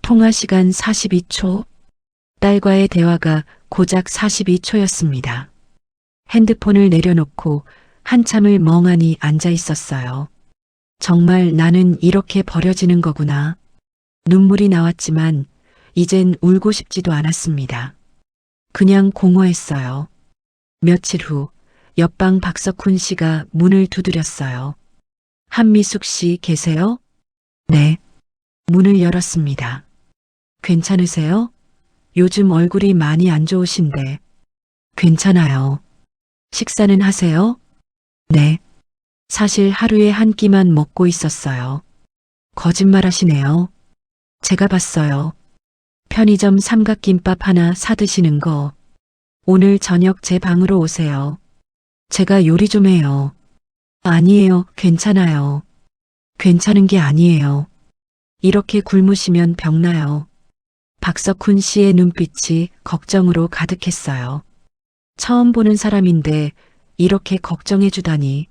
통화 시간 42초. 딸과의 대화가 고작 42초였습니다. 핸드폰을 내려놓고 한참을 멍하니 앉아 있었어요. 정말 나는 이렇게 버려지는 거구나. 눈물이 나왔지만 이젠 울고 싶지도 않았습니다. 그냥 공허했어요. 며칠 후 옆방 박석훈 씨가 문을 두드렸어요. 한미숙 씨 계세요? 네. 문을 열었습니다. 괜찮으세요? 요즘 얼굴이 많이 안 좋으신데. 괜찮아요. 식사는 하세요? 네. 사실 하루에 한 끼만 먹고 있었어요. 거짓말 하시네요. 제가 봤어요. 편의점 삼각김밥 하나 사드시는 거. 오늘 저녁 제 방으로 오세요. 제가 요리 좀 해요. 아니에요. 괜찮아요. 괜찮은 게 아니에요. 이렇게 굶으시면 병나요. 박석훈 씨의 눈빛이 걱정으로 가득했어요. 처음 보는 사람인데 이렇게 걱정해 주다니.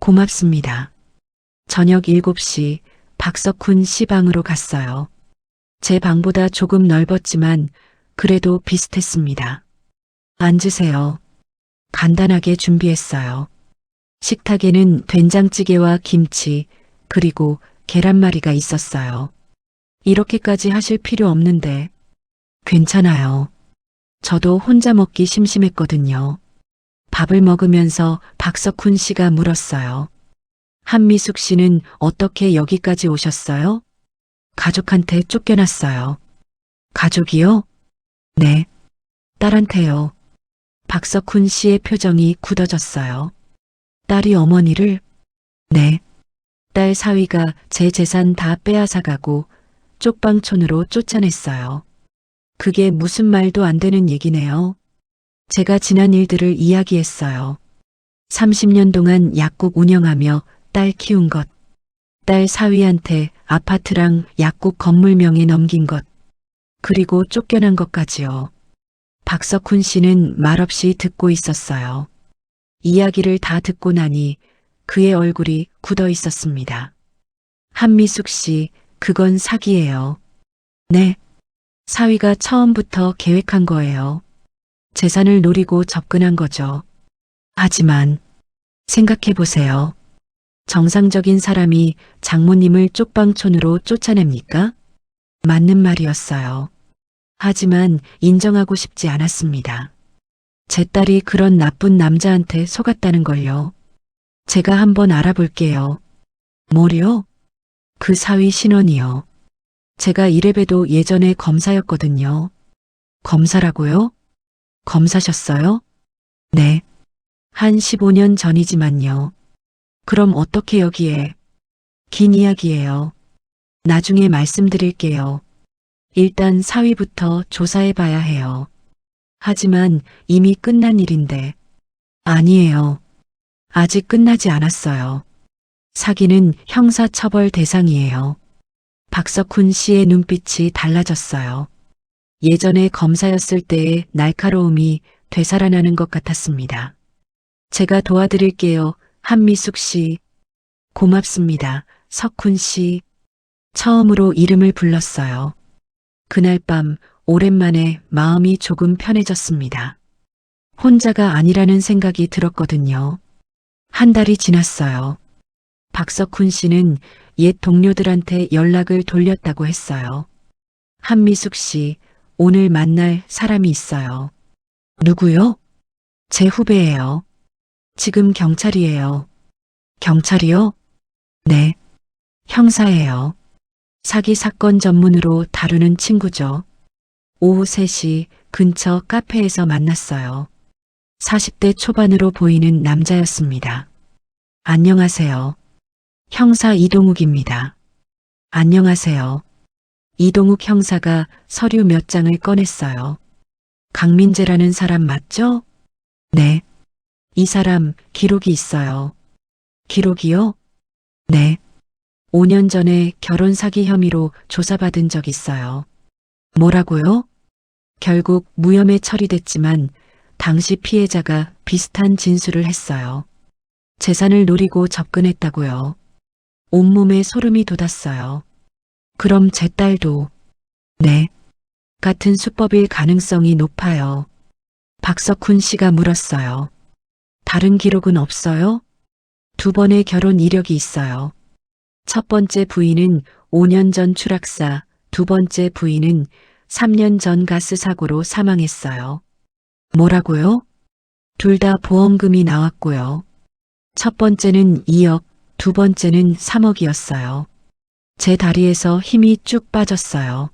고맙습니다. 저녁 7시 박석훈 씨 방으로 갔어요. 제 방보다 조금 넓었지만 그래도 비슷했습니다. 앉으세요. 간단하게 준비했어요. 식탁에는 된장찌개와 김치, 그리고 계란말이가 있었어요. 이렇게까지 하실 필요 없는데. 괜찮아요. 저도 혼자 먹기 심심했거든요. 밥을 먹으면서 박석훈 씨가 물었어요. 한미숙 씨는 어떻게 여기까지 오셨어요? 가족한테 쫓겨났어요. 가족이요? 네. 딸한테요. 박석훈 씨의 표정이 굳어졌어요. 딸이 어머니를? 네. 딸 사위가 제 재산 다 빼앗아가고 쪽방촌으로 쫓아냈어요. 그게 무슨 말도 안 되는 얘기네요. 제가 지난 일들을 이야기했어요. 30년 동안 약국 운영하며 딸 키운 것, 딸 사위한테 아파트랑 약국 건물 명의 넘긴 것, 그리고 쫓겨난 것까지요. 박석훈 씨는 말없이 듣고 있었어요. 이야기를 다 듣고 나니 그의 얼굴이 굳어 있었습니다. 한미숙 씨, 그건 사기예요. 네. 사위가 처음부터 계획한 거예요. 재산을 노리고 접근한 거죠. 하지만 생각해 보세요. 정상적인 사람이 장모님을 쪽방촌으로 쫓아냅니까? 맞는 말이었어요. 하지만 인정하고 싶지 않았습니다. 제 딸이 그런 나쁜 남자한테 속았다는 걸요. 제가 한번 알아볼게요. 뭐요? 그 사위 신원이요. 제가 이래봬도 예전에 검사였거든요. 검사라고요? 검사셨어요? 네. 한 15년 전이지만요. 그럼 어떻게 여기에? 긴 이야기예요. 나중에 말씀드릴게요. 일단 사위부터 조사해 봐야 해요. 하지만 이미 끝난 일인데. 아니에요. 아직 끝나지 않았어요. 사기는 형사처벌 대상이에요. 박석훈 씨의 눈빛이 달라졌어요. 예전에 검사였을 때의 날카로움이 되살아나는 것 같았습니다. 제가 도와드릴게요. 한미숙 씨. 고맙습니다. 석훈 씨. 처음으로 이름을 불렀어요. 그날 밤 오랜만에 마음이 조금 편해졌습니다. 혼자가 아니라는 생각이 들었거든요. 한 달이 지났어요. 박석훈 씨는 옛 동료들한테 연락을 돌렸다고 했어요. 한미숙 씨, 오늘 만날 사람이 있어요. 누구요? 제 후배예요. 지금 경찰이에요. 경찰이요? 네. 형사예요. 사기 사건 전문으로 다루는 친구죠. 오후 3시 근처 카페에서 만났어요. 40대 초반으로 보이는 남자였습니다. 안녕하세요. 형사 이동욱입니다. 안녕하세요. 이동욱 형사가 서류 몇 장을 꺼냈어요. 강민재라는 사람 맞죠? 네. 이 사람 기록이 있어요. 기록이요? 네. 5년 전에 결혼 사기 혐의로 조사받은 적 있어요. 뭐라고요? 결국 무혐의 처리됐지만 당시 피해자가 비슷한 진술을 했어요. 재산을 노리고 접근했다고요. 온몸에 소름이 돋았어요. 그럼 제 딸도 네. 같은 수법일 가능성이 높아요. 박석훈 씨가 물었어요. 다른 기록은 없어요? 2번의 결혼 이력이 있어요. 첫 번째 부인은 5년 전 추락사, 두 번째 부인은 3년 전 가스 사고로 사망했어요. 뭐라고요? 둘 다 보험금이 나왔고요. 첫 번째는 2억, 두 번째는 3억이었어요. 제 다리에서 힘이 쭉 빠졌어요.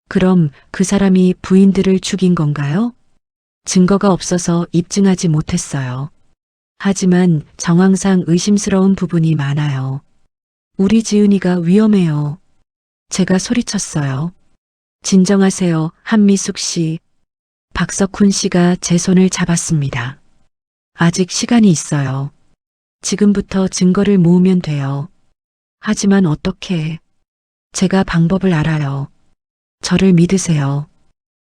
그럼 그 사람이 부인들을 죽인 건가요? 증거가 없어서 입증하지 못했어요. 하지만 정황상 의심스러운 부분이 많아요. 우리 지은이가 위험해요. 제가 소리쳤어요. 진정하세요, 한미숙 씨. 박석훈 씨가 제 손을 잡았습니다. 아직 시간이 있어요. 지금부터 증거를 모으면 돼요. 하지만 어떻게? 제가 방법을 알아요. 저를 믿으세요.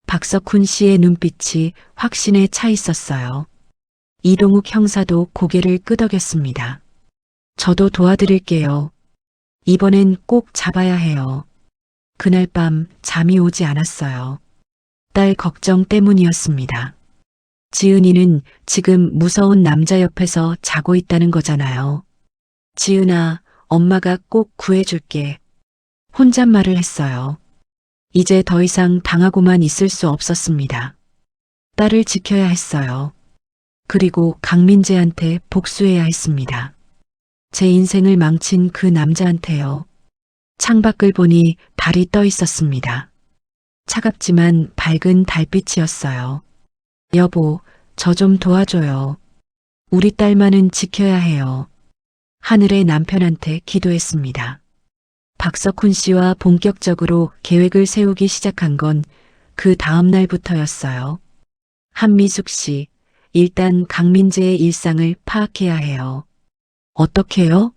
박석훈 씨의 눈빛이 확신에 차 있었어요. 이동욱 형사도 고개를 끄덕였습니다. 저도 도와드릴게요. 이번엔 꼭 잡아야 해요. 그날 밤 잠이 오지 않았어요. 딸 걱정 때문이었습니다. 지은이는 지금 무서운 남자 옆에서 자고 있다는 거잖아요. 지은아, 엄마가 꼭 구해줄게. 혼잣말을 했어요. 이제 더 이상 당하고만 있을 수 없었습니다. 딸을 지켜야 했어요. 그리고 강민재한테 복수해야 했습니다. 제 인생을 망친 그 남자한테요. 창밖을 보니 달이 떠 있었습니다. 차갑지만 밝은 달빛이었어요. 여보, 저 좀 도와줘요. 우리 딸만은 지켜야 해요. 하늘의 남편한테 기도했습니다. 박석훈 씨와 본격적으로 계획을 세우기 시작한 건 그 다음 날부터였어요. 한미숙 씨, 일단 강민재의 일상을 파악해야 해요. 어떻게요?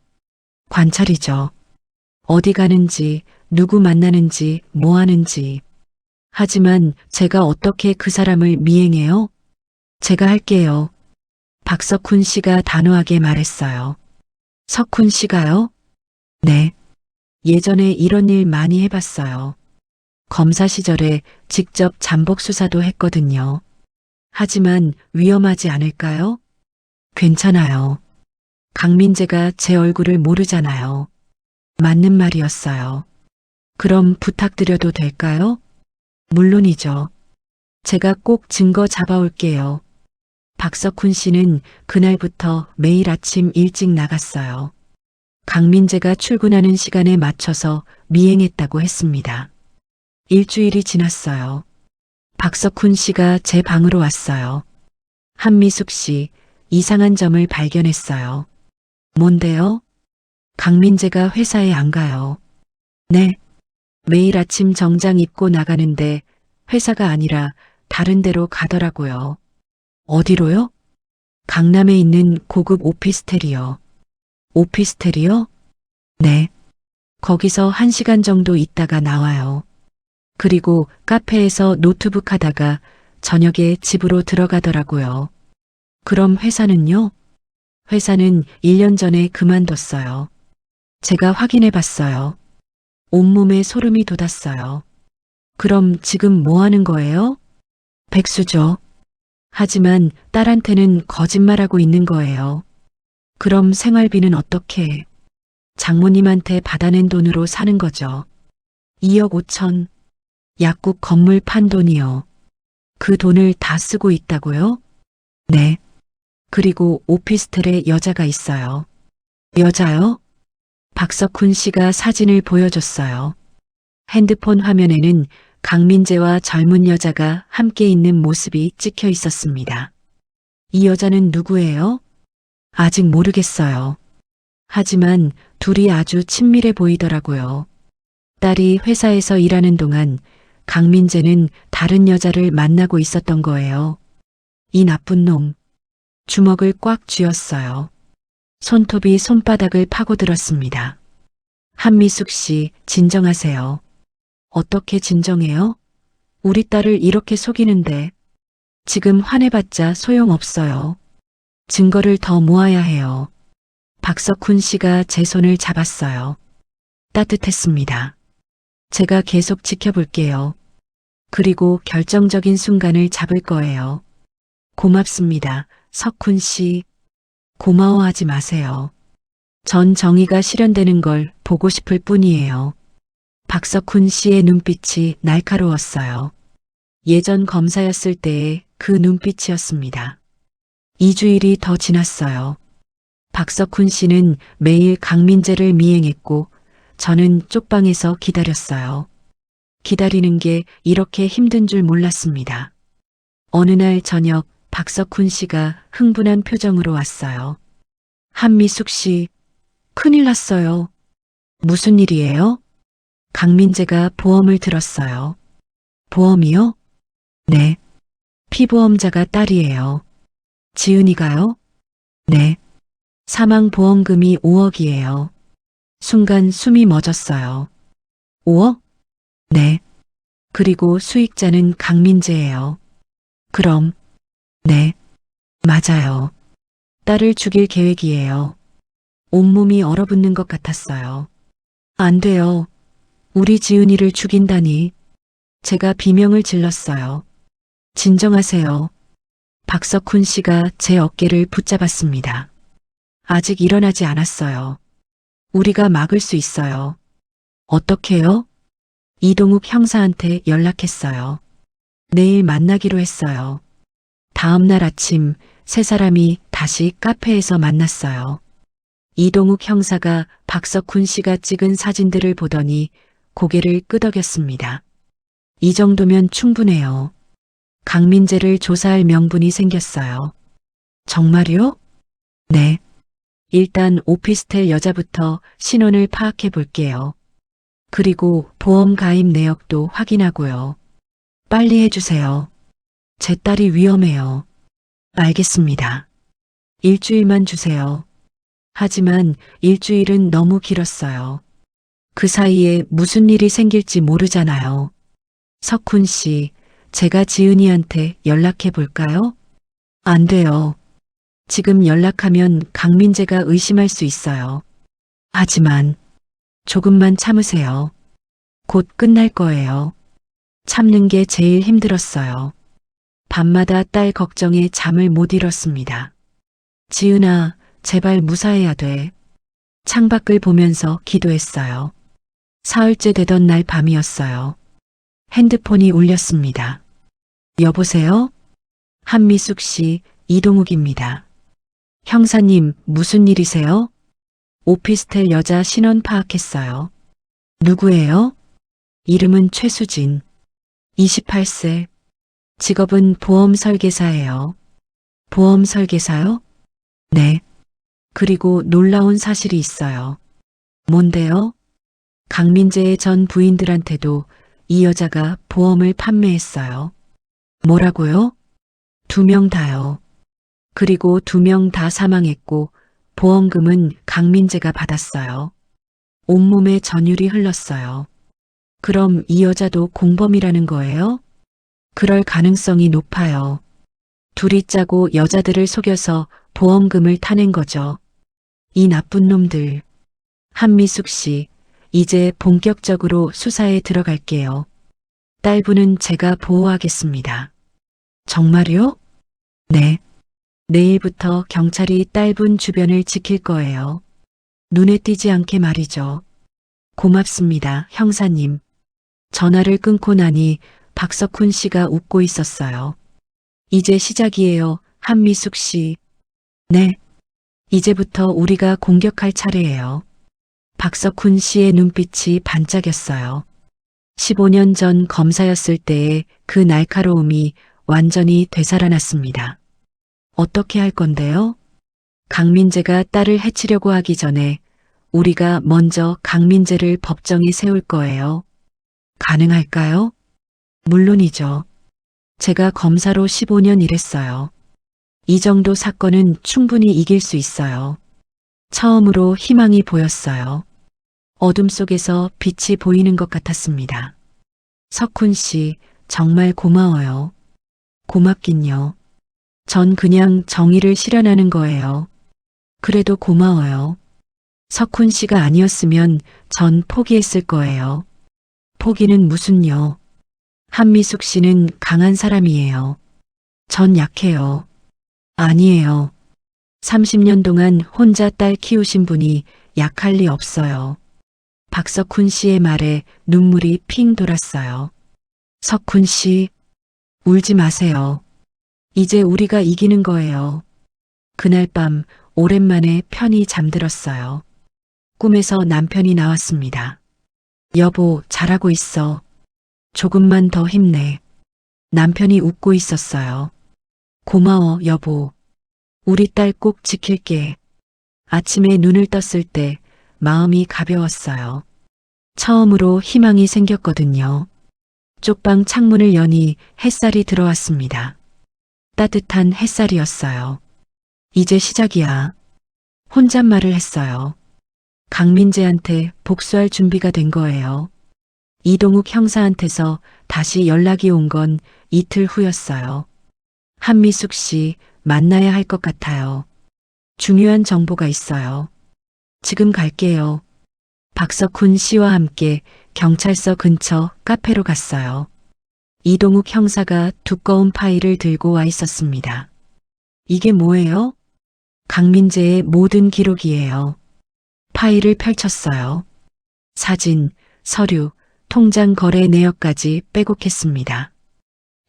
관찰이죠. 어디 가는지, 누구 만나는지, 뭐 하는지. 하지만 제가 어떻게 그 사람을 미행해요? 제가 할게요. 박석훈 씨가 단호하게 말했어요. 석훈 씨가요? 네. 예전에 이런 일 많이 해봤어요. 검사 시절에 직접 잠복 수사도 했거든요. 하지만 위험하지 않을까요? 괜찮아요. 강민재가 제 얼굴을 모르잖아요. 맞는 말이었어요. 그럼 부탁드려도 될까요? 물론이죠. 제가 꼭 증거 잡아올게요. 박석훈 씨는 그날부터 매일 아침 일찍 나갔어요. 강민재가 출근하는 시간에 맞춰서 미행했다고 했습니다. 일주일이 지났어요. 박석훈 씨가 제 방으로 왔어요. 한미숙 씨, 이상한 점을 발견했어요. 뭔데요? 강민재가 회사에 안 가요. 네. 매일 아침 정장 입고 나가는데 회사가 아니라 다른 데로 가더라고요. 어디로요? 강남에 있는 고급 오피스텔이요. 오피스텔이요? 네. 거기서 1시간 정도 있다가 나와요. 그리고 카페에서 노트북 하다가 저녁에 집으로 들어가더라고요. 그럼 회사는요? 회사는 1년 전에 그만뒀어요. 제가 확인해 봤어요. 온몸에 소름이 돋았어요. 그럼 지금 뭐 하는 거예요? 백수죠. 하지만 딸한테는 거짓말하고 있는 거예요. 그럼 생활비는 어떻게? 장모님한테 받아낸 돈으로 사는 거죠. 2억 5천. 약국 건물 판 돈이요. 그 돈을 다 쓰고 있다고요? 네. 그리고 오피스텔에 여자가 있어요. 여자요? 박석훈 씨가 사진을 보여줬어요. 핸드폰 화면에는 강민재와 젊은 여자가 함께 있는 모습이 찍혀 있었습니다. 이 여자는 누구예요? 아직 모르겠어요. 하지만 둘이 아주 친밀해 보이더라고요. 딸이 회사에서 일하는 동안 강민재는 다른 여자를 만나고 있었던 거예요. 이 나쁜 놈. 주먹을 꽉 쥐었어요. 손톱이 손바닥을 파고들었습니다. 한미숙 씨, 진정하세요. 어떻게 진정해요? 우리 딸을 이렇게 속이는데 지금 화내봤자 소용없어요. 증거를 더 모아야 해요. 박석훈 씨가 제 손을 잡았어요. 따뜻했습니다. 제가 계속 지켜볼게요. 그리고 결정적인 순간을 잡을 거예요. 고맙습니다. 석훈 씨. 고마워하지 마세요. 전 정의가 실현되는 걸 보고 싶을 뿐이에요. 박석훈 씨의 눈빛이 날카로웠어요. 예전 검사였을 때의 그 눈빛이었습니다. 2주일이 더 지났어요. 박석훈 씨는 매일 강민재를 미행했고 저는 쪽방에서 기다렸어요. 기다리는 게 이렇게 힘든 줄 몰랐습니다. 어느 날 저녁 박석훈 씨가 흥분한 표정으로 왔어요. 한미숙 씨, 큰일 났어요. 무슨 일이에요? 강민재가 보험을 들었어요. 보험이요? 네. 피보험자가 딸이에요. 지은이가요? 네. 사망보험금이 5억이에요. 순간 숨이 멎었어요. 5억? 네. 그리고 수익자는 강민재예요. 그럼, 네. 맞아요. 딸을 죽일 계획이에요. 온몸이 얼어붙는 것 같았어요. 안 돼요. 우리 지은이를 죽인다니. 제가 비명을 질렀어요. 진정하세요. 박석훈 씨가 제 어깨를 붙잡았습니다. 아직 일어나지 않았어요. 우리가 막을 수 있어요. 어떻게요? 이동욱 형사한테 연락했어요. 내일 만나기로 했어요. 다음 날 아침 세 사람이 다시 카페에서 만났어요. 이동욱 형사가 박석훈 씨가 찍은 사진들을 보더니 고개를 끄덕였습니다. 이 정도면 충분해요. 강민재를 조사할 명분이 생겼어요. 정말요? 네. 일단 오피스텔 여자부터 신원을 파악해 볼게요. 그리고 보험 가입 내역도 확인하고요. 빨리 해주세요. 제 딸이 위험해요. 알겠습니다. 일주일만 주세요. 하지만 일주일은 너무 길었어요. 그 사이에 무슨 일이 생길지 모르잖아요. 석훈 씨, 제가 지은이한테 연락해 볼까요? 안 돼요. 지금 연락하면 강민재가 의심할 수 있어요. 하지만 조금만 참으세요. 곧 끝날 거예요. 참는 게 제일 힘들었어요. 밤마다 딸 걱정에 잠을 못 잃었습니다. 지은아, 제발 무사해야 돼. 창밖을 보면서 기도했어요. 사흘째 되던 날 밤이었어요. 핸드폰이 울렸습니다. 여보세요? 한미숙 씨, 이동욱입니다. 형사님, 무슨 일이세요? 오피스텔 여자 신원 파악했어요. 누구예요? 이름은 최수진. 28세. 직업은 보험 설계사예요. 보험 설계사요? 네. 그리고 놀라운 사실이 있어요. 뭔데요? 강민재의 전 부인들한테도 이 여자가 보험을 판매했어요. 뭐라고요? 2명 다요. 그리고 2명 다 사망했고 보험금은 강민재가 받았어요. 온몸에 전율이 흘렀어요. 그럼 이 여자도 공범이라는 거예요? 그럴 가능성이 높아요. 둘이 짜고 여자들을 속여서 보험금을 타낸 거죠. 이 나쁜 놈들. 한미숙 씨, 이제 본격적으로 수사에 들어갈게요. 딸분은 제가 보호하겠습니다. 정말요? 네. 내일부터 경찰이 딸분 주변을 지킬 거예요. 눈에 띄지 않게 말이죠. 고맙습니다, 형사님. 전화를 끊고 나니 박석훈 씨가 웃고 있었어요. 이제 시작이에요, 한미숙 씨. 네. 이제부터 우리가 공격할 차례예요. 박석훈 씨의 눈빛이 반짝였어요. 15년 전 검사였을 때의 그 날카로움이 완전히 되살아났습니다. 어떻게 할 건데요? 강민재가 딸을 해치려고 하기 전에 우리가 먼저 강민재를 법정에 세울 거예요. 가능할까요? 물론이죠. 제가 검사로 15년 일했어요. 이 정도 사건은 충분히 이길 수 있어요. 처음으로 희망이 보였어요. 어둠 속에서 빛이 보이는 것 같았습니다. 석훈 씨, 정말 고마워요. 고맙긴요. 전 그냥 정의를 실현하는 거예요. 그래도 고마워요. 석훈 씨가 아니었으면 전 포기했을 거예요. 포기는 무슨요? 한미숙 씨는 강한 사람이에요. 전 약해요. 아니에요. 30년 동안 혼자 딸 키우신 분이 약할 리 없어요. 박석훈 씨의 말에 눈물이 핑 돌았어요. 석훈 씨, 울지 마세요. 이제 우리가 이기는 거예요. 그날 밤 오랜만에 편히 잠들었어요. 꿈에서 남편이 나왔습니다. 여보, 잘하고 있어. 조금만 더 힘내. 남편이 웃고 있었어요. 고마워, 여보. 우리 딸 꼭 지킬게. 아침에 눈을 떴을 때 마음이 가벼웠어요. 처음으로 희망이 생겼거든요. 쪽방 창문을 여니 햇살이 들어왔습니다. 따뜻한 햇살이었어요. 이제 시작이야. 혼잣말을 했어요. 강민재한테 복수할 준비가 된 거예요. 이동욱 형사한테서 다시 연락이 온 건 이틀 후였어요. 한미숙 씨 만나야 할 것 같아요. 중요한 정보가 있어요. 지금 갈게요. 박석훈 씨와 함께 경찰서 근처 카페로 갔어요. 이동욱 형사가 두꺼운 파일을 들고 와 있었습니다. 이게 뭐예요? 강민재의 모든 기록이에요. 파일을 펼쳤어요. 사진, 서류, 통장 거래 내역까지 빼곡했습니다.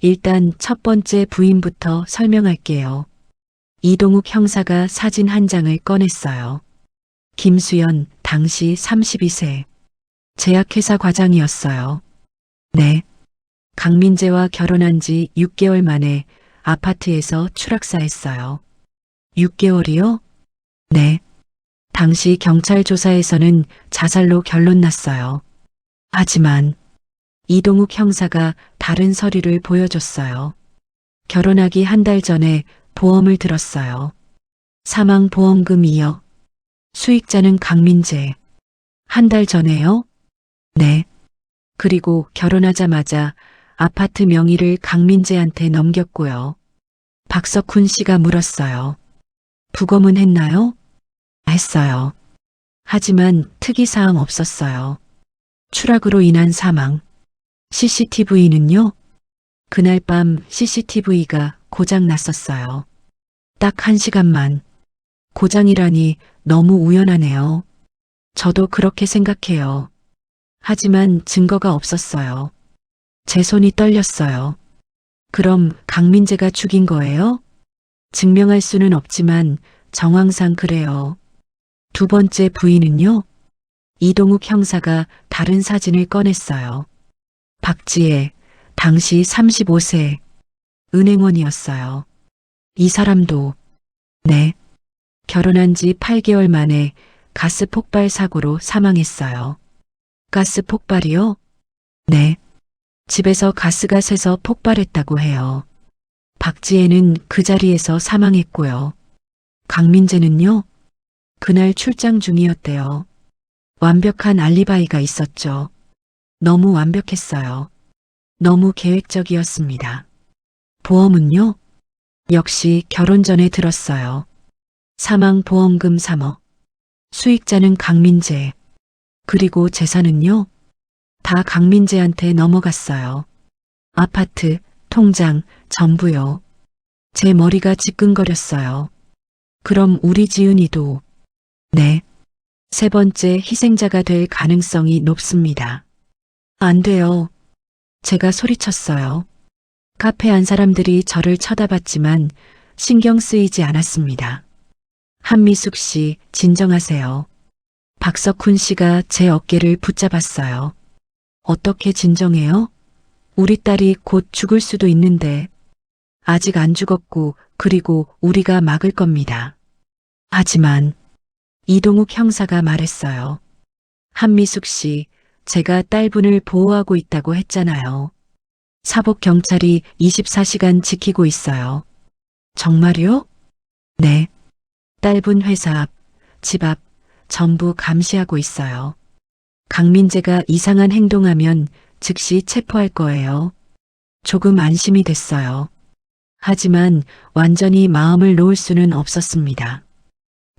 일단 첫 번째 부인부터 설명할게요. 이동욱 형사가 사진 한 장을 꺼냈어요. 김수연, 당시 32세. 제약회사 과장이었어요. 네. 강민재와 결혼한 지 6개월 만에 아파트에서 추락사했어요. 6개월이요? 네. 당시 경찰 조사에서는 자살로 결론 났어요. 하지만 이동욱 형사가 다른 서류를 보여줬어요. 결혼하기 한 달 전에 보험을 들었어요. 사망보험금 2억. 수익자는 강민재. 한 달 전에요? 네. 그리고 결혼하자마자 아파트 명의를 강민재한테 넘겼고요. 박석훈 씨가 물었어요. 부검은 했나요? 했어요. 하지만 특이사항 없었어요. 추락으로 인한 사망. CCTV는요? 그날 밤 CCTV가 고장 났었어요. 딱 1시간만. 고장이라니 너무 우연하네요. 저도 그렇게 생각해요. 하지만 증거가 없었어요. 제 손이 떨렸어요. 그럼 강민재가 죽인 거예요? 증명할 수는 없지만 정황상 그래요. 두 번째 부인은요? 이동욱 형사가 다른 사진을 꺼냈어요. 박지혜, 당시 35세, 은행원이었어요. 이 사람도, 네, 결혼한 지 8개월 만에 가스 폭발 사고로 사망했어요. 가스 폭발이요? 네, 집에서 가스가 새서 폭발했다고 해요. 박지혜는 그 자리에서 사망했고요. 강민재는요? 그날 출장 중이었대요. 완벽한 알리바이가 있었죠. 너무 완벽했어요. 너무 계획적이었습니다. 보험은요? 역시 결혼 전에 들었어요. 사망보험금 3억. 수익자는 강민재. 그리고 재산은요? 다 강민재한테 넘어갔어요. 아파트, 통장, 전부요. 제 머리가 지끈거렸어요. 그럼 우리 지은이도, 네, 세 번째 희생자가 될 가능성이 높습니다. 안 돼요. 제가 소리쳤어요. 카페 안 사람들이 저를 쳐다봤지만 신경 쓰이지 않았습니다. 한미숙 씨, 진정하세요. 박석훈 씨가 제 어깨를 붙잡았어요. 어떻게 진정해요? 우리 딸이 곧 죽을 수도 있는데. 아직 안 죽었고, 그리고 우리가 막을 겁니다. 하지만 이동욱 형사가 말했어요. 한미숙 씨, 제가 딸분을 보호하고 있다고 했잖아요. 사복 경찰이 24시간 지키고 있어요. 정말요? 네. 딸분 회사 앞, 집 앞, 전부 감시하고 있어요. 강민재가 이상한 행동하면 즉시 체포할 거예요. 조금 안심이 됐어요. 하지만 완전히 마음을 놓을 수는 없었습니다.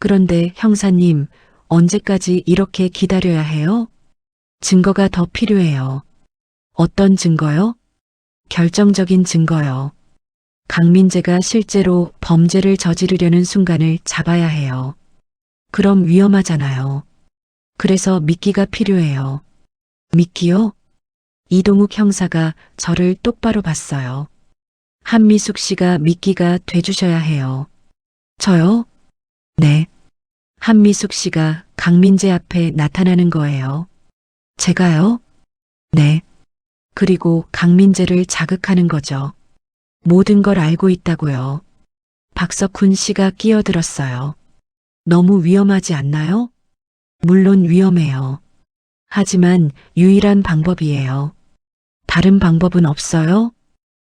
그런데 형사님, 언제까지 이렇게 기다려야 해요? 증거가 더 필요해요. 어떤 증거요? 결정적인 증거요. 강민재가 실제로 범죄를 저지르려는 순간을 잡아야 해요. 그럼 위험하잖아요. 그래서 미끼가 필요해요. 미끼요? 이동욱 형사가 저를 똑바로 봤어요. 한미숙 씨가 미끼가 돼주셔야 해요. 저요? 네. 한미숙 씨가 강민재 앞에 나타나는 거예요. 제가요? 네. 그리고 강민재를 자극하는 거죠. 모든 걸 알고 있다고요. 박석훈 씨가 끼어들었어요. 너무 위험하지 않나요? 물론 위험해요. 하지만 유일한 방법이에요. 다른 방법은 없어요?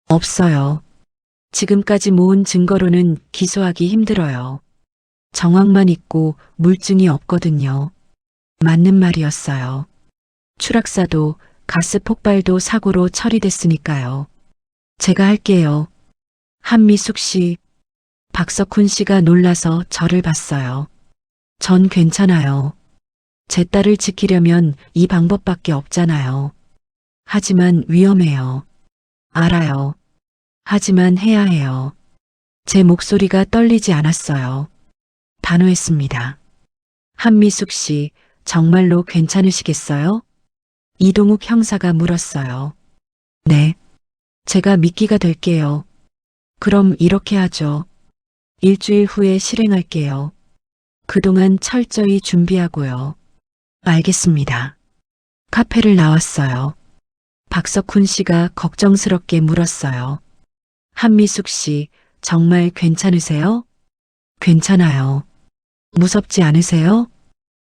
없어요. 지금까지 모은 증거로는 기소하기 힘들어요. 정황만 있고 물증이 없거든요. 맞는 말이었어요. 추락사도 가스 폭발도 사고로 처리됐으니까요. 제가 할게요. 한미숙 씨, 박석훈 씨가 놀라서 저를 봤어요. 전 괜찮아요. 제 딸을 지키려면 이 방법밖에 없잖아요. 하지만 위험해요. 알아요. 하지만 해야 해요. 제 목소리가 떨리지 않았어요. 단호했습니다. 한미숙 씨, 정말로 괜찮으시겠어요? 이동욱 형사가 물었어요. 네. 제가 미끼가 될게요. 그럼 이렇게 하죠. 일주일 후에 실행할게요. 그동안 철저히 준비하고요. 알겠습니다. 카페를 나왔어요. 박석훈 씨가 걱정스럽게 물었어요. 한미숙 씨, 정말 괜찮으세요? 괜찮아요. 무섭지 않으세요?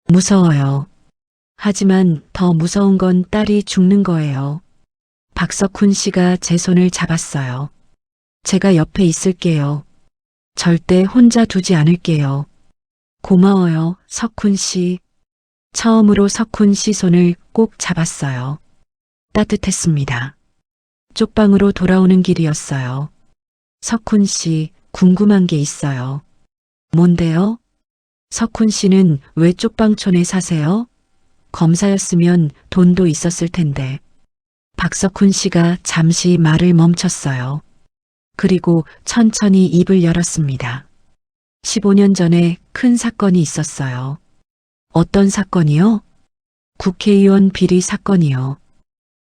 무서워요. 하지만 더 무서운 건 딸이 죽는 거예요. 박석훈 씨가 제 손을 잡았어요. 제가 옆에 있을게요. 절대 혼자 두지 않을게요. 고마워요, 석훈 씨. 처음으로 석훈 씨 손을 꼭 잡았어요. 따뜻했습니다. 쪽방으로 돌아오는 길이었어요. 석훈 씨, 궁금한 게 있어요. 뭔데요? 석훈 씨는 왜 쪽방촌에 사세요? 검사였으면 돈도 있었을 텐데. 박석훈 씨가 잠시 말을 멈췄어요. 그리고 천천히 입을 열었습니다. 15년 전에 큰 사건이 있었어요. 어떤 사건이요? 국회의원 비리 사건이요.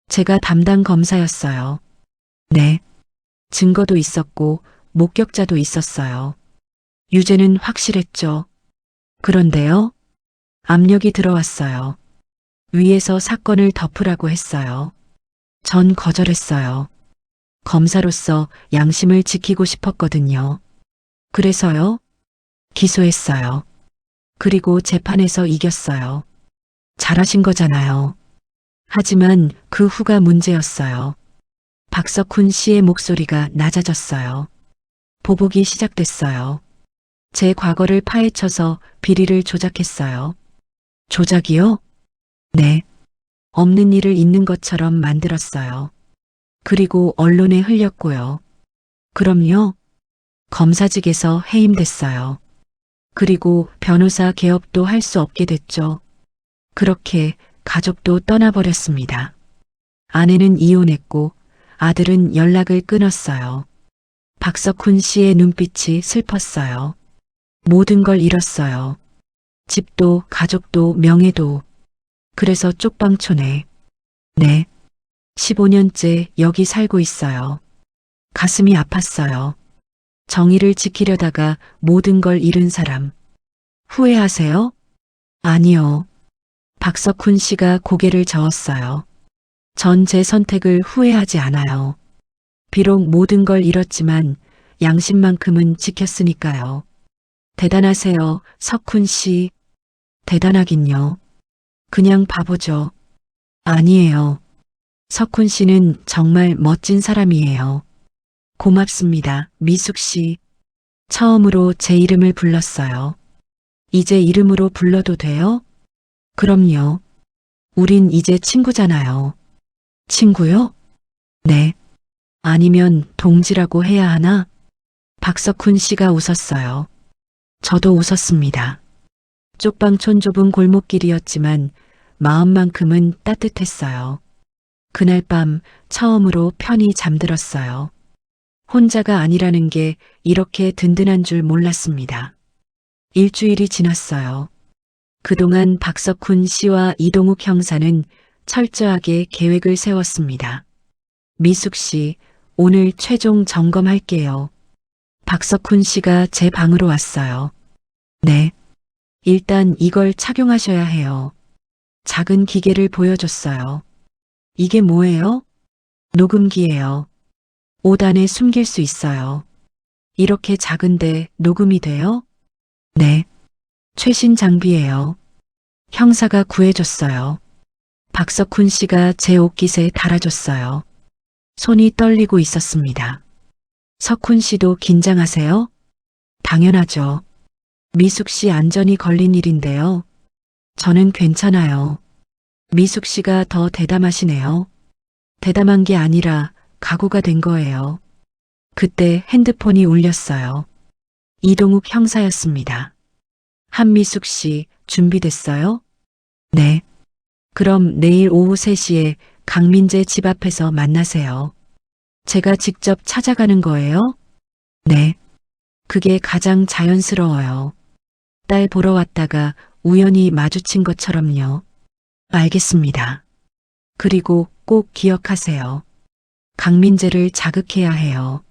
제가 담당 검사였어요. 네. 증거도 있었고 목격자도 있었어요. 유죄는 확실했죠. 그런데요? 압력이 들어왔어요. 위에서 사건을 덮으라고 했어요. 전 거절했어요. 검사로서 양심을 지키고 싶었거든요. 그래서요? 기소했어요. 그리고 재판에서 이겼어요. 잘하신 거잖아요. 하지만 그 후가 문제였어요. 박석훈 씨의 목소리가 낮아졌어요. 보복이 시작됐어요. 제 과거를 파헤쳐서 비리를 조작했어요. 조작이요? 네. 없는 일을 있는 것처럼 만들었어요. 그리고 언론에 흘렸고요. 그럼요. 검사직에서 해임됐어요. 그리고 변호사 개업도 할 수 없게 됐죠. 그렇게 가족도 떠나버렸습니다. 아내는 이혼했고 아들은 연락을 끊었어요. 박석훈 씨의 눈빛이 슬펐어요. 모든 걸 잃었어요. 집도 가족도 명예도. 그래서 쪽방촌에. 네. 15년째 여기 살고 있어요. 가슴이 아팠어요. 정의를 지키려다가 모든 걸 잃은 사람. 후회하세요? 아니요. 박석훈 씨가 고개를 저었어요. 전 제 선택을 후회하지 않아요. 비록 모든 걸 잃었지만 양심만큼은 지켰으니까요. 대단하세요, 석훈 씨. 대단하긴요. 그냥 바보죠. 아니에요. 석훈 씨는 정말 멋진 사람이에요. 고맙습니다. 미숙 씨. 처음으로 제 이름을 불렀어요. 이제 이름으로 불러도 돼요? 그럼요. 우린 이제 친구잖아요. 친구요? 네. 아니면 동지라고 해야 하나? 박석훈 씨가 웃었어요. 저도 웃었습니다. 쪽방촌 좁은 골목길이었지만 마음만큼은 따뜻했어요. 그날 밤 처음으로 편히 잠들었어요. 혼자가 아니라는 게 이렇게 든든한 줄 몰랐습니다. 일주일이 지났어요. 그동안 박석훈 씨와 이동욱 형사는 철저하게 계획을 세웠습니다. 미숙 씨, 오늘 최종 점검할게요. 박석훈 씨가 제 방으로 왔어요. 네. 일단 이걸 착용하셔야 해요. 작은 기계를 보여줬어요. 이게 뭐예요? 녹음기예요. 옷 안에 숨길 수 있어요. 이렇게 작은데 녹음이 돼요? 네. 최신 장비예요. 형사가 구해줬어요. 박석훈 씨가 제 옷깃에 달아줬어요. 손이 떨리고 있었습니다. 석훈 씨도 긴장하세요? 당연하죠. 미숙 씨 안전이 걸린 일인데요. 저는 괜찮아요. 미숙 씨가 더 대담하시네요. 대담한 게 아니라 각오가 된 거예요. 그때 핸드폰이 울렸어요. 이동욱 형사였습니다. 한미숙 씨, 준비됐어요? 네. 그럼 내일 오후 3시에 강민재 집 앞에서 만나세요. 제가 직접 찾아가는 거예요? 네. 그게 가장 자연스러워요. 딸 보러 왔다가 우연히 마주친 것처럼요. 알겠습니다. 그리고 꼭 기억하세요. 강민재를 자극해야 해요.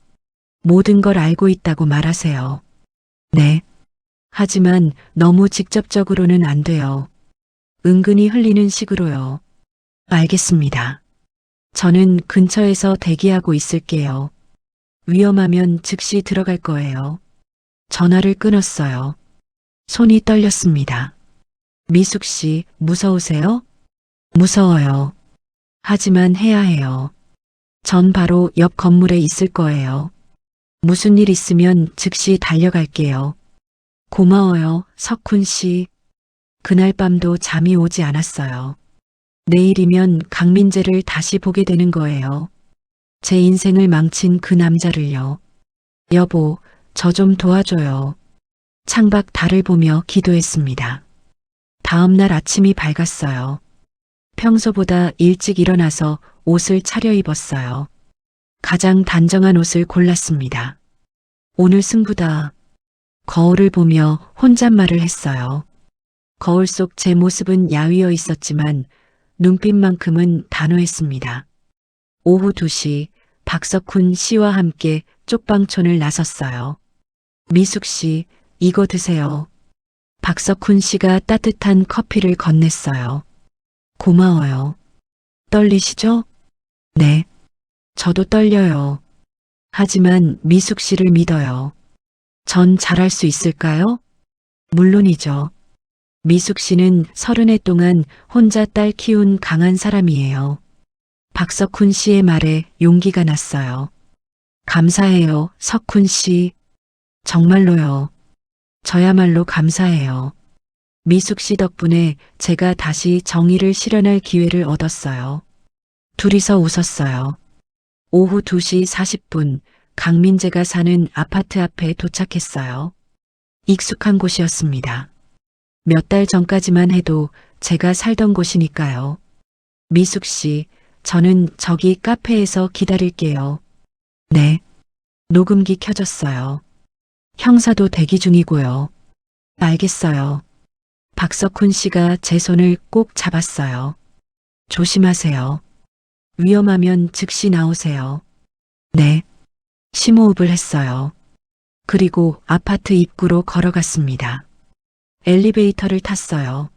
모든 걸 알고 있다고 말하세요. 네. 하지만 너무 직접적으로는 안 돼요. 은근히 흘리는 식으로요. 알겠습니다. 저는 근처에서 대기하고 있을게요. 위험하면 즉시 들어갈 거예요. 전화를 끊었어요. 손이 떨렸습니다. 미숙 씨, 무서우세요? 무서워요. 하지만 해야 해요. 전 바로 옆 건물에 있을 거예요. 무슨 일 있으면 즉시 달려갈게요. 고마워요, 석훈 씨. 그날 밤도 잠이 오지 않았어요. 내일이면 강민재를 다시 보게 되는 거예요. 제 인생을 망친 그 남자를요. 여보, 저 좀 도와줘요. 창밖 달을 보며 기도했습니다. 다음 날 아침이 밝았어요. 평소보다 일찍 일어나서 옷을 차려입었어요. 가장 단정한 옷을 골랐습니다. 오늘 승부다. 거울을 보며 혼잣말을 했어요. 거울 속 제 모습은 야위어 있었지만 눈빛만큼은 단호했습니다. 오후 2시 박석훈 씨와 함께 쪽방촌을 나섰어요. 미숙 씨, 이거 드세요. 박석훈 씨가 따뜻한 커피를 건넸어요. 고마워요. 떨리시죠? 네. 저도 떨려요. 하지만 미숙 씨를 믿어요. 전 잘할 수 있을까요? 물론이죠. 미숙 씨는 30해 동안 혼자 딸 키운 강한 사람이에요. 박석훈 씨의 말에 용기가 났어요. 감사해요, 석훈 씨. 정말로요. 저야말로 감사해요. 미숙 씨 덕분에 제가 다시 정의를 실현할 기회를 얻었어요. 둘이서 웃었어요. 오후 2시 40분 강민재가 사는 아파트 앞에 도착했어요. 익숙한 곳이었습니다. 몇 달 전까지만 해도 제가 살던 곳이니까요. 미숙 씨, 저는 저기 카페에서 기다릴게요. 네. 녹음기 켜졌어요. 형사도 대기 중이고요. 알겠어요. 박석훈 씨가 제 손을 꼭 잡았어요. 조심하세요. 위험하면 즉시 나오세요. 네. 심호흡을 했어요. 그리고 아파트 입구로 걸어갔습니다. 엘리베이터를 탔어요.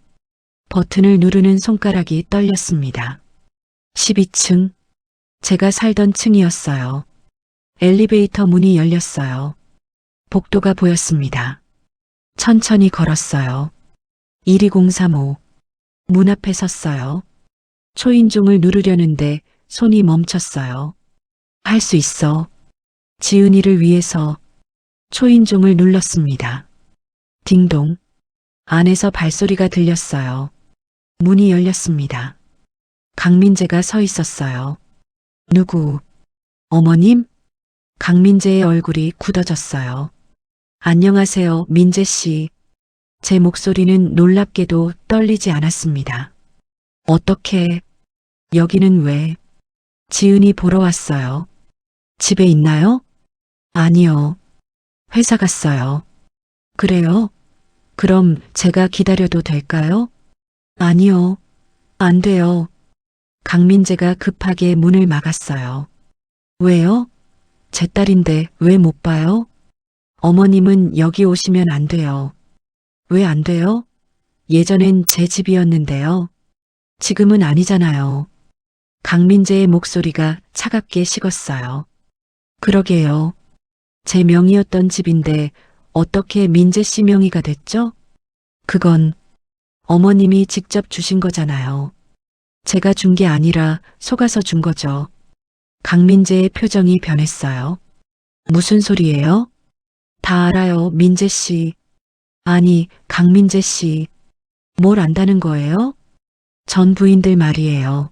버튼을 누르는 손가락이 떨렸습니다. 12층. 제가 살던 층이었어요. 엘리베이터 문이 열렸어요. 복도가 보였습니다. 천천히 걸었어요. 12035. 문 앞에 섰어요. 초인종을 누르려는데 손이 멈췄어요. 할 수 있어. 지은이를 위해서 초인종을 눌렀습니다. 딩동. 안에서 발소리가 들렸어요. 문이 열렸습니다. 강민재가 서 있었어요. 누구? 어머님? 강민재의 얼굴이 굳어졌어요. 안녕하세요, 민재 씨. 제 목소리는 놀랍게도 떨리지 않았습니다. 어떻게? 여기는 왜? 지은이 보러 왔어요. 집에 있나요? 아니요. 회사 갔어요. 그래요? 그럼 제가 기다려도 될까요? 아니요. 안 돼요. 강민재가 급하게 문을 막았어요. 왜요? 제 딸인데 왜 못 봐요? 어머님은 여기 오시면 안 돼요. 왜 안 돼요? 예전엔 제 집이었는데요. 지금은 아니잖아요. 강민재의 목소리가 차갑게 식었어요. 그러게요. 제 명의였던 집인데 어떻게 민재 씨 명의가 됐죠? 그건 어머님이 직접 주신 거잖아요. 제가 준 게 아니라 속아서 준 거죠. 강민재의 표정이 변했어요. 무슨 소리예요? 다 알아요, 민재 씨. 아니, 강민재 씨. 뭘 안다는 거예요? 전 부인들 말이에요.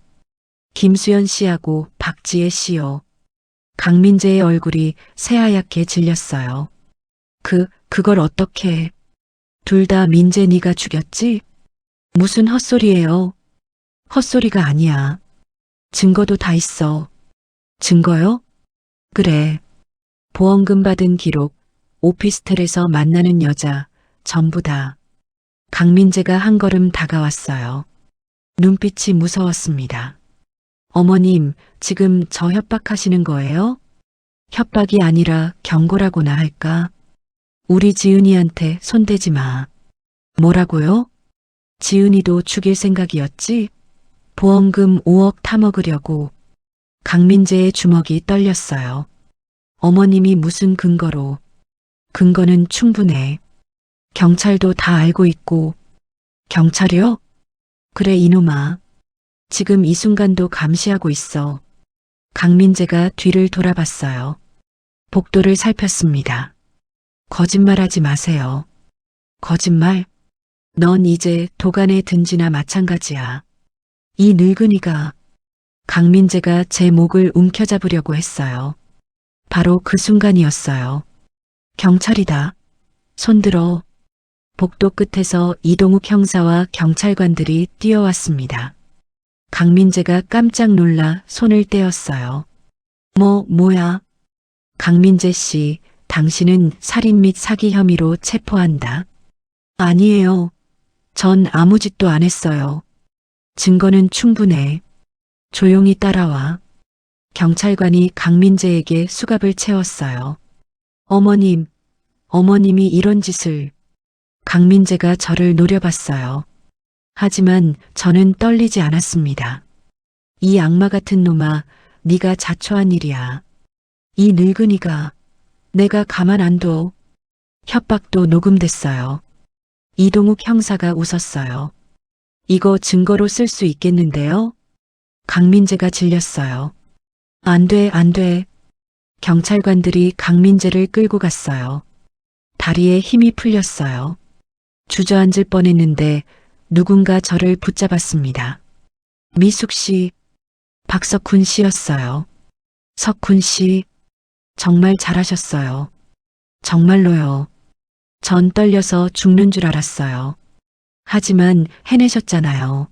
김수연 씨하고 박지혜 씨요. 강민재의 얼굴이 새하얗게 질렸어요. 그걸 어떻게? 둘 다 민재 네가 죽였지? 무슨 헛소리예요? 헛소리가 아니야. 증거도 다 있어. 증거요? 그래. 보험금 받은 기록, 오피스텔에서 만나는 여자, 전부 다. 강민재가 한 걸음 다가왔어요. 눈빛이 무서웠습니다. 어머님, 지금 저 협박하시는 거예요? 협박이 아니라 경고라고나 할까? 우리 지은이한테 손대지 마. 뭐라고요? 지은이도 죽일 생각이었지? 보험금 5억 타먹으려고. 강민재의 주먹이 떨렸어요. 어머님이 무슨 근거로? 근거는 충분해. 경찰도 다 알고 있고. 경찰이요? 그래 이놈아. 지금 이 순간도 감시하고 있어. 강민재가 뒤를 돌아봤어요. 복도를 살폈습니다. 거짓말하지 마세요. 거짓말? 넌 이제 도간에 든 지나 마찬가지야. 이 늙은이가. 강민재가 제 목을 움켜잡으려고 했어요. 바로 그 순간이었어요. 경찰이다. 손들어. 복도 끝에서 이동욱 형사와 경찰관들이 뛰어왔습니다. 강민재가 깜짝 놀라 손을 떼었어요. 뭐야? 강민재 씨, 당신은 살인 및 사기 혐의로 체포한다. 아니에요. 전 아무 짓도 안 했어요. 증거는 충분해. 조용히 따라와. 경찰관이 강민재에게 수갑을 채웠어요. 어머님이 이런 짓을. 강민재가 저를 노려봤어요. 하지만 저는 떨리지 않았습니다. 이 악마 같은 놈아, 네가 자초한 일이야. 이 늙은이가. 내가 가만 안 둬. 협박도 녹음됐어요. 이동욱 형사가 웃었어요. 이거 증거로 쓸 수 있겠는데요? 강민재가 질렸어요. 안 돼. 경찰관들이 강민재를 끌고 갔어요. 다리에 힘이 풀렸어요. 주저앉을 뻔했는데 누군가 저를 붙잡았습니다. 미숙 씨, 박석훈 씨였어요. 석훈 씨, 정말 잘하셨어요. 정말로요. 전 떨려서 죽는 줄 알았어요. 하지만 해내셨잖아요.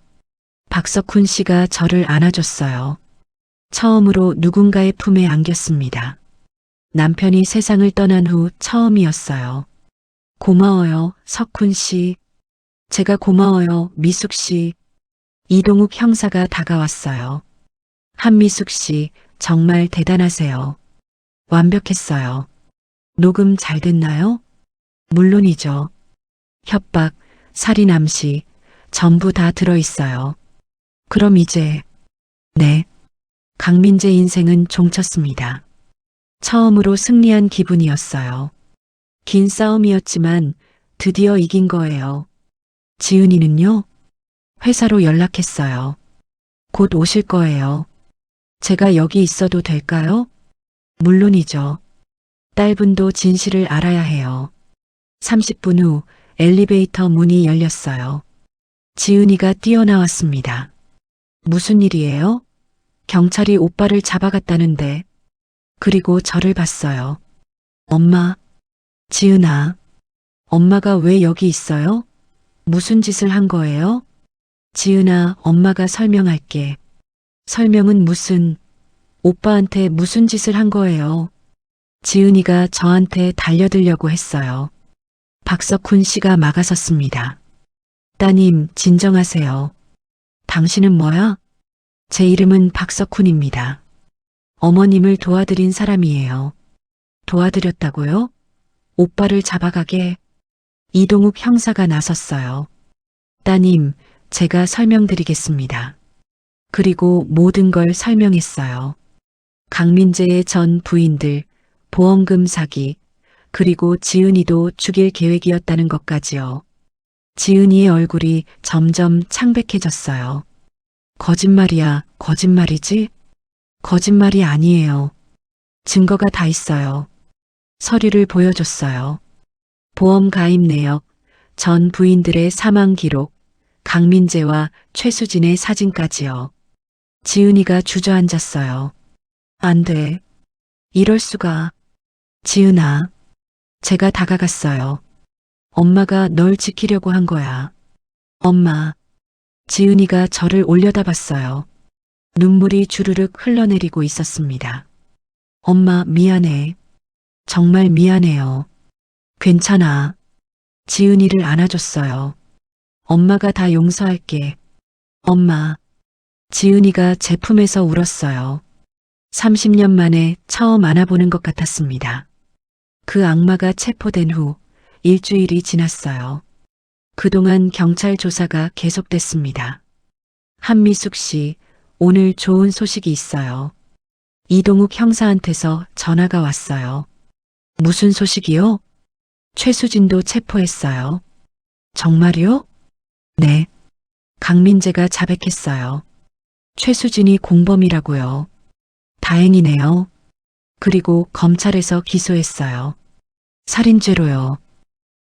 박석훈 씨가 저를 안아줬어요. 처음으로 누군가의 품에 안겼습니다. 남편이 세상을 떠난 후 처음이었어요. 고마워요, 석훈 씨. 제가 고마워요, 미숙 씨. 이동욱 형사가 다가왔어요. 한미숙 씨, 정말 대단하세요. 완벽했어요. 녹음 잘 됐나요? 물론이죠. 협박, 살인 암시, 전부 다 들어있어요. 그럼 이제, 네. 강민재 인생은 종쳤습니다. 처음으로 승리한 기분이었어요. 긴 싸움이었지만 드디어 이긴 거예요. 지은이는요? 회사로 연락했어요. 곧 오실 거예요. 제가 여기 있어도 될까요? 물론이죠. 딸분도 진실을 알아야 해요. 30분 후 엘리베이터 문이 열렸어요. 지은이가 뛰어나왔습니다. 무슨 일이에요? 경찰이 오빠를 잡아갔다는데. 그리고 저를 봤어요. 엄마, 지은아, 엄마가 왜 여기 있어요? 무슨 짓을 한 거예요? 지은아, 엄마가 설명할게. 설명은 무슨, 오빠한테 무슨 짓을 한 거예요? 지은이가 저한테 달려들려고 했어요. 박석훈 씨가 막아섰습니다. 따님, 진정하세요. 당신은 뭐야? 제 이름은 박석훈입니다. 어머님을 도와드린 사람이에요. 도와드렸다고요? 오빠를 잡아가게. 이동욱 형사가 나섰어요. 따님, 제가 설명드리겠습니다. 그리고 모든 걸 설명했어요. 강민재의 전 부인들, 보험금 사기, 그리고 지은이도 죽일 계획이었다는 것까지요. 지은이의 얼굴이 점점 창백해졌어요. 거짓말이야, 거짓말이지? 거짓말이 아니에요. 증거가 다 있어요. 서류를 보여줬어요. 보험 가입 내역, 전 부인들의 사망 기록, 강민재와 최수진의 사진까지요. 지은이가 주저앉았어요. 안 돼. 이럴 수가. 지은아. 제가 다가갔어요. 엄마가 널 지키려고 한 거야. 엄마. 지은이가 저를 올려다봤어요. 눈물이 주르륵 흘러내리고 있었습니다. 엄마, 미안해. 정말 미안해요. 괜찮아. 지은이를 안아줬어요. 엄마가 다 용서할게. 엄마. 지은이가 제 품에서 울었어요. 30년 만에 처음 안아보는 것 같았습니다. 그 악마가 체포된 후 일주일이 지났어요. 그동안 경찰 조사가 계속됐습니다. 한미숙 씨, 오늘 좋은 소식이 있어요. 이동욱 형사한테서 전화가 왔어요. 무슨 소식이요? 최수진도 체포했어요. 정말요? 네. 강민재가 자백했어요. 최수진이 공범이라고요. 다행이네요. 그리고 검찰에서 기소했어요. 살인죄로요.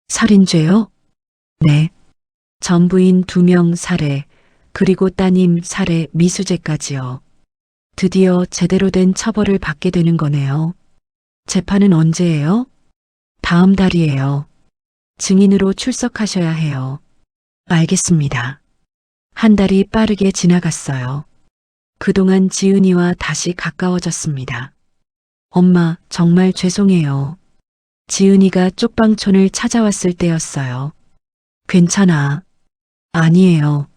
살인죄요? 네. 전부인 2명 살해, 그리고 따님 살해 미수죄까지요. 드디어 제대로 된 처벌을 받게 되는 거네요. 재판은 언제예요? 다음 달이에요. 증인으로 출석하셔야 해요. 알겠습니다. 한 달이 빠르게 지나갔어요. 그동안 지은이와 다시 가까워졌습니다. 엄마, 정말 죄송해요. 지은이가 쪽방촌을 찾아왔을 때였어요. 괜찮아. 아니에요.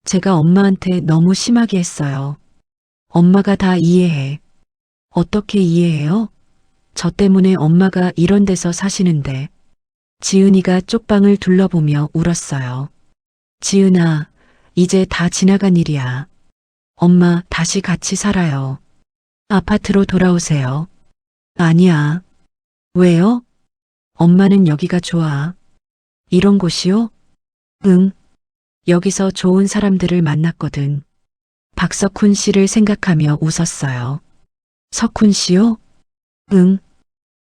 제가 엄마한테 너무 심하게 했어요. 엄마가 다 이해해. 어떻게 이해해요? 저 때문에 엄마가 이런 데서 사시는데. 지은이가 쪽방을 둘러보며 울었어요. 지은아, 이제 다 지나간 일이야. 엄마, 다시 같이 살아요. 아파트로 돌아오세요. 아니야. 왜요? 엄마는 여기가 좋아. 이런 곳이요? 응. 여기서 좋은 사람들을 만났거든. 박석훈 씨를 생각하며 웃었어요. 석훈 씨요? 응.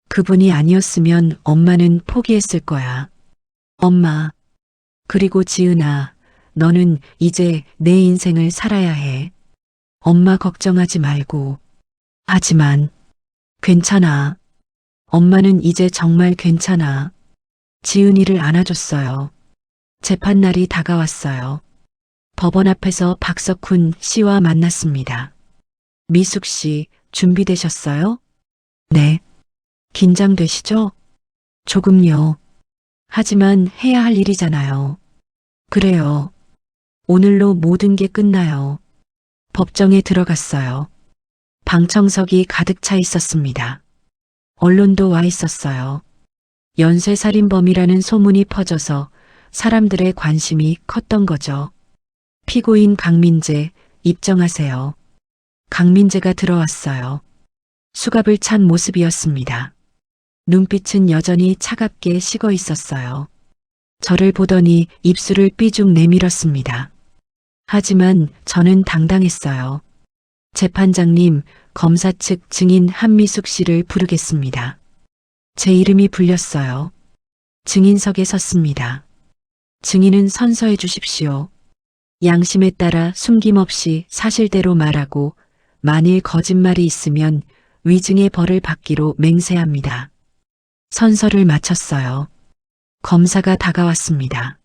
그분이 아니었으면 엄마는 포기했을 거야. 엄마. 그리고 지은아, 너는 이제 내 인생을 살아야 해. 엄마 걱정하지 말고. 하지만, 괜찮아. 엄마는 이제 정말 괜찮아. 지은이를 안아줬어요. 재판날이 다가왔어요. 법원 앞에서 박석훈 씨와 만났습니다. 미숙 씨, 준비되셨어요? 네. 긴장되시죠? 조금요. 하지만 해야 할 일이잖아요. 그래요. 오늘로 모든 게 끝나요. 법정에 들어갔어요. 방청석이 가득 차 있었습니다. 언론도 와 있었어요. 연쇄살인범이라는 소문이 퍼져서 사람들의 관심이 컸던 거죠. 피고인 강민재, 입정하세요. 강민재가 들어왔어요. 수갑을 찬 모습이었습니다. 눈빛은 여전히 차갑게 식어 있었어요. 저를 보더니 입술을 삐죽 내밀었습니다. 하지만 저는 당당했어요. 재판장님, 검사 측 증인 한미숙 씨를 부르겠습니다. 제 이름이 불렸어요. 증인석에 섰습니다. 증인은 선서해 주십시오. 양심에 따라 숨김없이 사실대로 말하고 만일 거짓말이 있으면 위증의 벌을 받기로 맹세합니다. 선서를 마쳤어요. 검사가 다가왔습니다.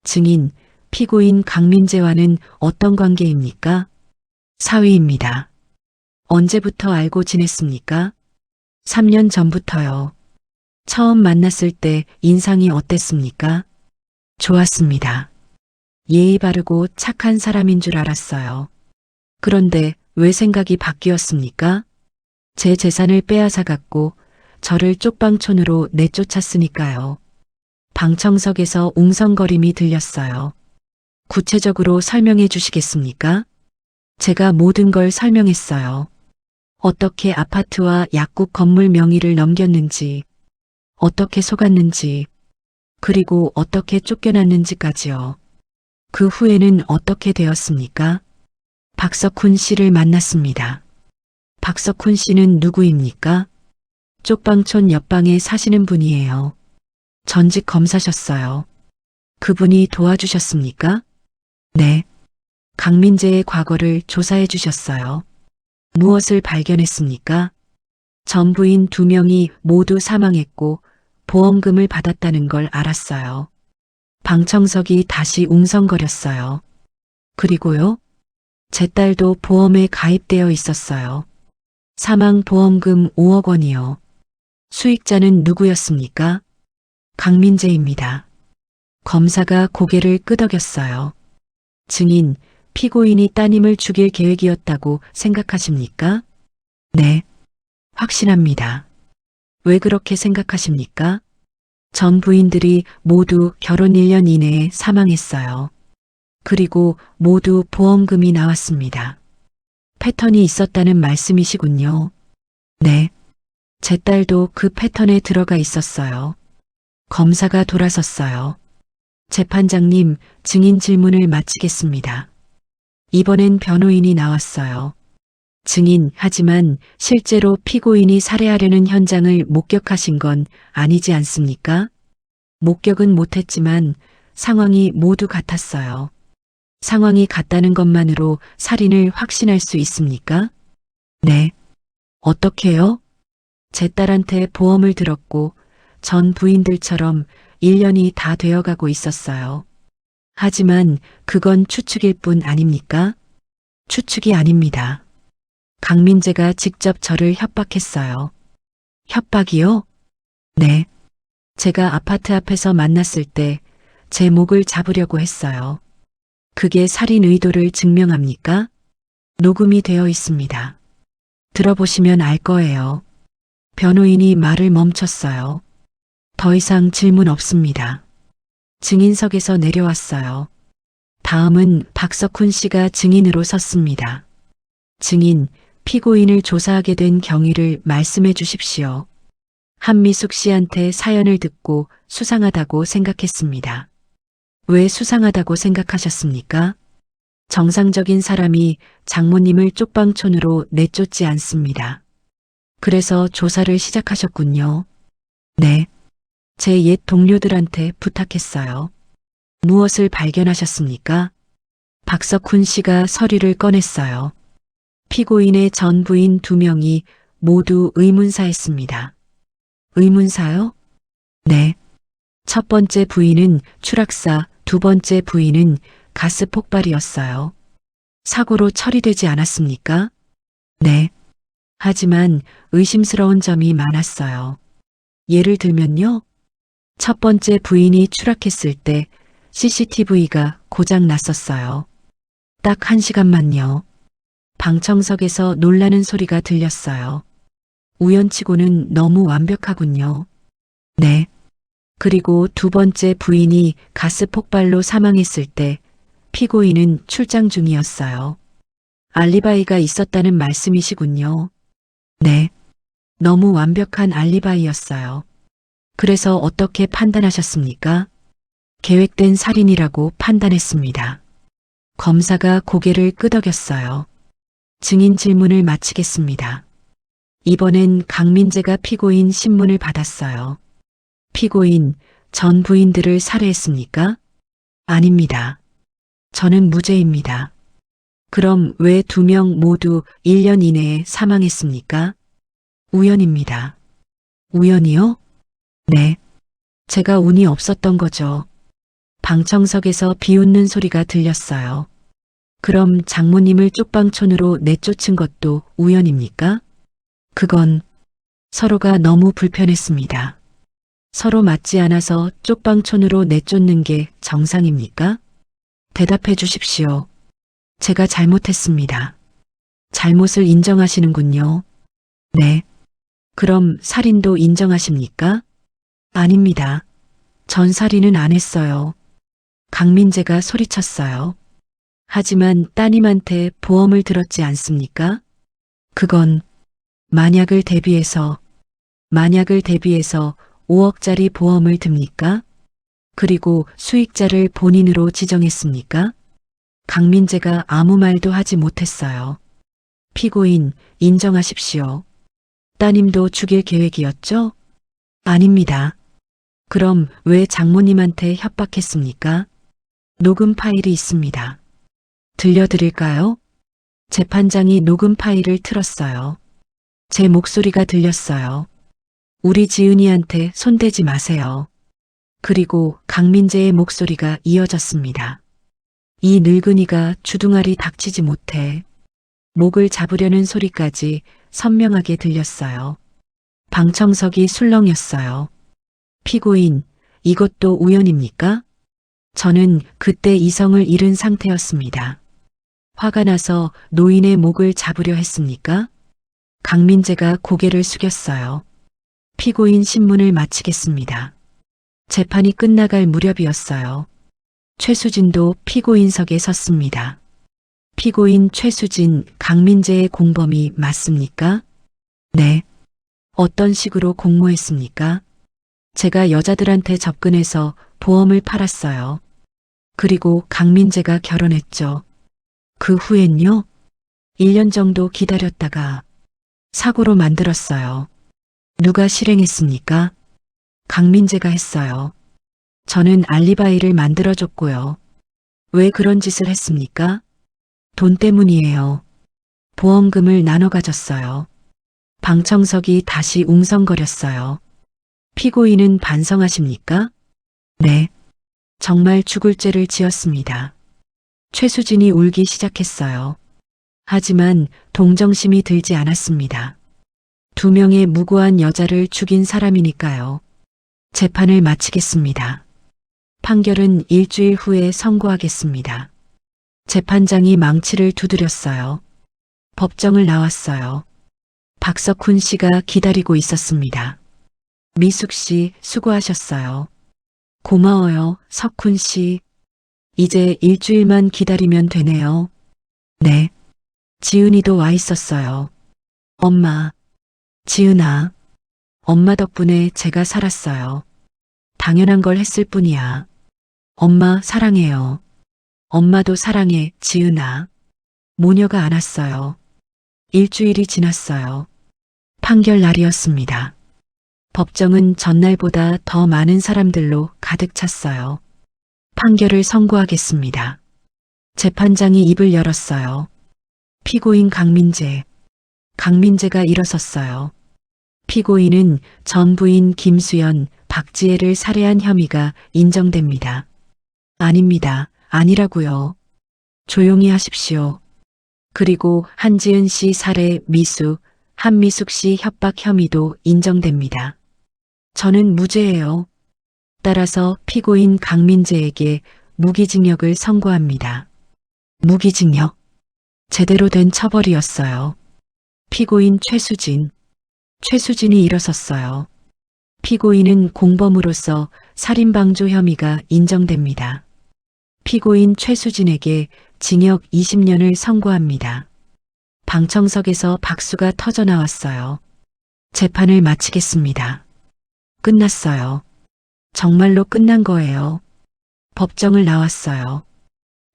증인, 피고인 강민재와는 어떤 관계입니까? 사위입니다. 언제부터 알고 지냈습니까? 3년 전부터요. 처음 만났을 때 인상이 어땠습니까? 좋았습니다. 예의 바르고 착한 사람인 줄 알았어요. 그런데 왜 생각이 바뀌었습니까? 제 재산을 빼앗아 갔고 저를 쪽방촌으로 내쫓았으니까요. 방청석에서 웅성거림이 들렸어요. 구체적으로 설명해 주시겠습니까? 제가 모든 걸 설명했어요. 어떻게 아파트와 약국 건물 명의를 넘겼는지, 어떻게 속았는지, 그리고 어떻게 쫓겨났는지까지요. 그 후에는 어떻게 되었습니까? 박석훈 씨를 만났습니다. 박석훈 씨는 누구입니까? 쪽방촌 옆방에 사시는 분이에요. 전직 검사셨어요. 그분이 도와주셨습니까? 네. 강민재의 과거를 조사해 주셨어요. 무엇을 발견했습니까? 전 부인 2명이 모두 사망했고 보험금을 받았다는 걸 알았어요. 방청석이 다시 웅성거렸어요. 그리고요? 제 딸도 보험에 가입되어 있었어요. 사망 보험금 5억 원이요. 수익자는 누구였습니까? 강민재입니다. 검사가 고개를 끄덕였어요. 증인, 피고인이 따님을 죽일 계획이었다고 생각하십니까? 네, 확신합니다. 왜 그렇게 생각하십니까? 전 부인들이 모두 결혼 1년 이내에 사망했어요. 그리고 모두 보험금이 나왔습니다. 패턴이 있었다는 말씀이시군요. 네, 제 딸도 그 패턴에 들어가 있었어요. 검사가 돌아섰어요. 재판장님, 증인 질문을 마치겠습니다. 이번엔 변호인이 나왔어요. 증인, 하지만 실제로 피고인이 살해하려는 현장을 목격하신 건 아니지 않습니까? 목격은 못했지만 상황이 모두 같았어요. 상황이 같다는 것만으로 살인을 확신할 수 있습니까? 네. 어떻게요? 제 딸한테 보험을 들었고 전 부인들처럼 1년이 다 되어가고 있었어요. 하지만 그건 추측일 뿐 아닙니까? 추측이 아닙니다. 강민재가 직접 저를 협박했어요. 협박이요? 네. 제가 아파트 앞에서 만났을 때 제 목을 잡으려고 했어요. 그게 살인 의도를 증명합니까? 녹음이 되어 있습니다. 들어보시면 알 거예요. 변호인이 말을 멈췄어요. 더 이상 질문 없습니다. 증인석에서 내려왔어요. 다음은 박석훈 씨가 증인으로 섰습니다. 증인, 피고인을 조사하게 된 경위를 말씀해 주십시오. 한미숙 씨한테 사연을 듣고 수상하다고 생각했습니다. 왜 수상하다고 생각하셨습니까? 정상적인 사람이 장모님을 쪽방촌으로 내쫓지 않습니다. 그래서 조사를 시작하셨군요. 네. 제 옛 동료들한테 부탁했어요. 무엇을 발견하셨습니까? 박석훈 씨가 서류를 꺼냈어요. 피고인의 전 부인 2명이 모두 의문사했습니다. 의문사요? 네. 첫 번째 부인은 추락사, 두 번째 부인은 가스 폭발이었어요. 사고로 처리되지 않았습니까? 네. 하지만 의심스러운 점이 많았어요. 예를 들면요. 첫 번째 부인이 추락했을 때 CCTV가 고장 났었어요. 딱 1시간만요. 방청석에서 놀라는 소리가 들렸어요. 우연치고는 너무 완벽하군요. 네. 그리고 두 번째 부인이 가스 폭발로 사망했을 때 피고인은 출장 중이었어요. 알리바이가 있었다는 말씀이시군요. 네. 너무 완벽한 알리바이였어요. 그래서 어떻게 판단하셨습니까? 계획된 살인이라고 판단했습니다. 검사가 고개를 끄덕였어요. 증인 질문을 마치겠습니다. 이번엔 강민재가 피고인 신문을 받았어요. 피고인, 전 부인들을 살해했습니까? 아닙니다. 저는 무죄입니다. 그럼 왜 2명 모두 1년 이내에 사망했습니까? 우연입니다. 우연이요? 네. 제가 운이 없었던 거죠. 방청석에서 비웃는 소리가 들렸어요. 그럼 장모님을 쪽방촌으로 내쫓은 것도 우연입니까? 그건 서로가 너무 불편했습니다. 서로 맞지 않아서 쪽방촌으로 내쫓는 게 정상입니까? 대답해 주십시오. 제가 잘못했습니다. 잘못을 인정하시는군요. 네. 그럼 살인도 인정하십니까? 아닙니다. 전 살인은 안 했어요. 강민재가 소리쳤어요. 하지만 따님한테 보험을 들었지 않습니까? 그건 만약을 대비해서 5억짜리 보험을 듭니까? 그리고 수익자를 본인으로 지정했습니까? 강민재가 아무 말도 하지 못했어요. 피고인, 인정하십시오. 따님도 죽일 계획이었죠? 아닙니다. 그럼 왜 장모님한테 협박했습니까? 녹음 파일이 있습니다. 들려드릴까요? 재판장이 녹음 파일을 틀었어요. 제 목소리가 들렸어요. 우리 지은이한테 손대지 마세요. 그리고 강민재의 목소리가 이어졌습니다. 이 늙은이가 주둥아리 닥치지 못해. 목을 잡으려는 소리까지 선명하게 들렸어요. 방청석이 술렁였어요. 피고인, 이것도 우연입니까? 저는 그때 이성을 잃은 상태였습니다. 화가 나서 노인의 목을 잡으려 했습니까? 강민재가 고개를 숙였어요. 피고인 신문을 마치겠습니다. 재판이 끝나갈 무렵이었어요. 최수진도 피고인석에 섰습니다. 피고인 최수진, 강민재의 공범이 맞습니까? 네. 어떤 식으로 공모했습니까? 제가 여자들한테 접근해서 보험을 팔았어요. 그리고 강민재가 결혼했죠. 그 후엔요? 1년 정도 기다렸다가 사고로 만들었어요. 누가 실행했습니까? 강민재가 했어요. 저는 알리바이를 만들어줬고요. 왜 그런 짓을 했습니까? 돈 때문이에요. 보험금을 나눠 가졌어요. 방청석이 다시 웅성거렸어요. 피고인은 반성하십니까? 네. 정말 죽을 죄를 지었습니다. 최수진이 울기 시작했어요. 하지만 동정심이 들지 않았습니다. 2명의 무고한 여자를 죽인 사람이니까요. 재판을 마치겠습니다. 판결은 일주일 후에 선고하겠습니다. 재판장이 망치를 두드렸어요. 법정을 나왔어요. 박석훈 씨가 기다리고 있었습니다. 미숙 씨, 수고하셨어요. 고마워요, 석훈 씨. 이제 일주일만 기다리면 되네요. 네. 지은이도 와 있었어요. 엄마. 지은아. 엄마 덕분에 제가 살았어요. 당연한 걸 했을 뿐이야. 엄마 사랑해요. 엄마도 사랑해, 지은아. 모녀가 안았어요. 일주일이 지났어요. 판결 날이었습니다. 법정은 전날보다 더 많은 사람들로 가득 찼어요. 판결을 선고하겠습니다. 재판장이 입을 열었어요. 피고인 강민재. 강민재가 일어섰어요. 피고인은 전 부인 김수연, 박지혜를 살해한 혐의가 인정됩니다. 아닙니다. 아니라고요. 조용히 하십시오. 그리고 한지은 씨 살해 미수, 한미숙 씨 협박 혐의도 인정됩니다. 저는 무죄예요. 따라서 피고인 강민재에게 무기징역을 선고합니다. 무기징역. 제대로 된 처벌이었어요. 피고인 최수진. 최수진이 일어섰어요. 피고인은 공범으로서 살인방조 혐의가 인정됩니다. 피고인 최수진에게 징역 20년을 선고합니다. 방청석에서 박수가 터져 나왔어요. 재판을 마치겠습니다. 끝났어요. 정말로 끝난 거예요. 법정을 나왔어요.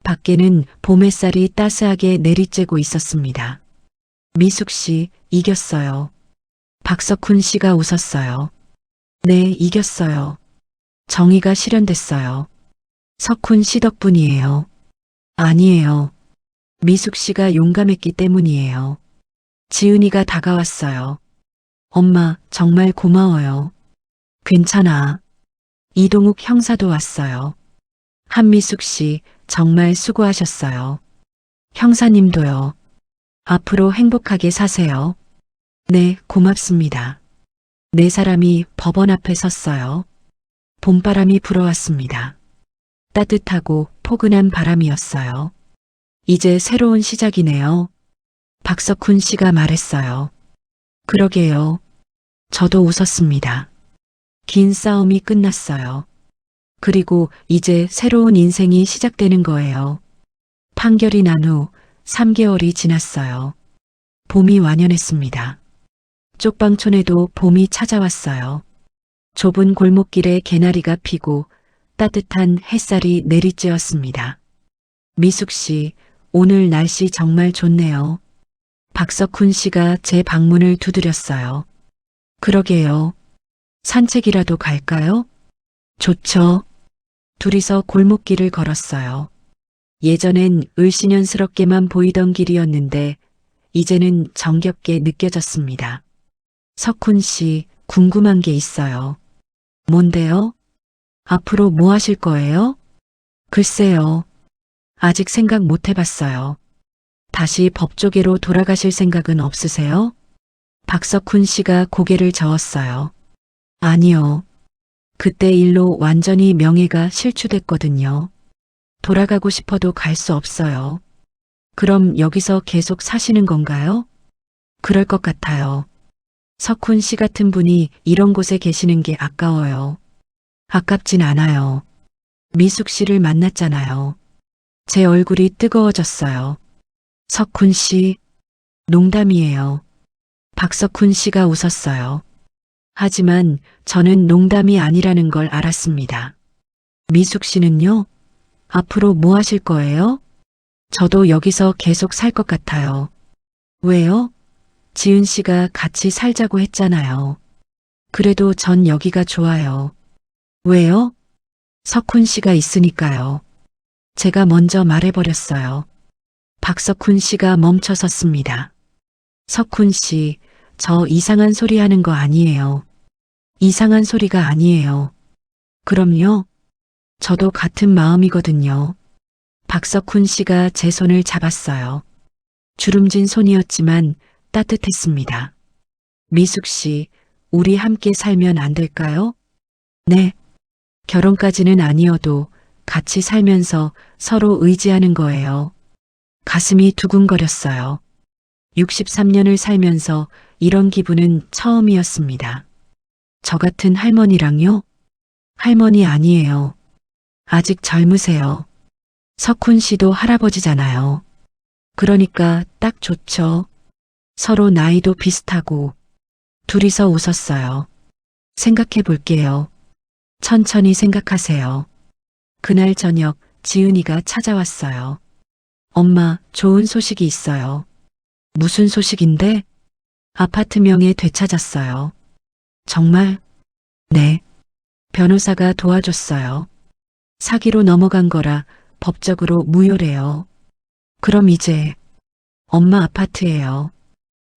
밖에는 봄 햇살이 따스하게 내리쬐고 있었습니다. 미숙 씨, 이겼어요. 박석훈 씨가 웃었어요. 네, 이겼어요. 정의가 실현됐어요. 석훈 씨 덕분이에요. 아니에요. 미숙 씨가 용감했기 때문이에요. 지은이가 다가왔어요. 엄마, 정말 고마워요. 괜찮아. 이동욱 형사도 왔어요. 한미숙 씨, 정말 수고하셨어요. 형사님도요. 앞으로 행복하게 사세요. 네, 고맙습니다. 네 사람이 법원 앞에 섰어요. 봄바람이 불어왔습니다. 따뜻하고 포근한 바람이었어요. 이제 새로운 시작이네요. 박석훈 씨가 말했어요. 그러게요. 저도 웃었습니다. 긴 싸움이 끝났어요. 그리고 이제 새로운 인생이 시작되는 거예요. 판결이 난 후 3개월이 지났어요. 봄이 완연했습니다. 쪽방촌에도 봄이 찾아왔어요. 좁은 골목길에 개나리가 피고 따뜻한 햇살이 내리쬐었습니다. 미숙 씨, 오늘 날씨 정말 좋네요. 박석훈 씨가 제 방문을 두드렸어요. 그러게요. 산책이라도 갈까요? 좋죠. 둘이서 골목길을 걸었어요. 예전엔 을씨년스럽게만 보이던 길이었는데 이제는 정겹게 느껴졌습니다. 석훈 씨, 궁금한 게 있어요. 뭔데요? 앞으로 뭐 하실 거예요? 글쎄요. 아직 생각 못 해봤어요. 다시 법조계로 돌아가실 생각은 없으세요? 박석훈 씨가 고개를 저었어요. 아니요. 그때 일로 완전히 명예가 실추됐거든요. 돌아가고 싶어도 갈 수 없어요. 그럼 여기서 계속 사시는 건가요? 그럴 것 같아요. 석훈 씨 같은 분이 이런 곳에 계시는 게 아까워요. 아깝진 않아요. 미숙 씨를 만났잖아요. 제 얼굴이 뜨거워졌어요. 석훈 씨, 농담이에요. 박석훈 씨가 웃었어요. 하지만 저는 농담이 아니라는 걸 알았습니다. 미숙 씨는요? 앞으로 뭐 하실 거예요? 저도 여기서 계속 살 것 같아요. 왜요? 지은 씨가 같이 살자고 했잖아요. 그래도 전 여기가 좋아요. 왜요? 석훈 씨가 있으니까요. 제가 먼저 말해버렸어요. 박석훈 씨가 멈춰 섰습니다. 석훈 씨, 저 이상한 소리 하는 거 아니에요. 이상한 소리가 아니에요. 그럼요. 저도 같은 마음이거든요. 박석훈 씨가 제 손을 잡았어요. 주름진 손이었지만 따뜻했습니다. 미숙 씨, 우리 함께 살면 안 될까요? 네. 결혼까지는 아니어도 같이 살면서 서로 의지하는 거예요. 가슴이 두근거렸어요. 63년을 살면서 이런 기분은 처음이었습니다. 저 같은 할머니랑요? 할머니 아니에요. 아직 젊으세요. 석훈 씨도 할아버지잖아요. 그러니까 딱 좋죠. 서로 나이도 비슷하고. 둘이서 웃었어요. 생각해 볼게요. 천천히 생각하세요. 그날 저녁 지은이가 찾아왔어요. 엄마, 좋은 소식이 있어요. 무슨 소식인데? 아파트 명의 되찾았어요. 정말? 네. 변호사가 도와줬어요. 사기로 넘어간 거라 법적으로 무효래요. 그럼 이제 엄마 아파트예요.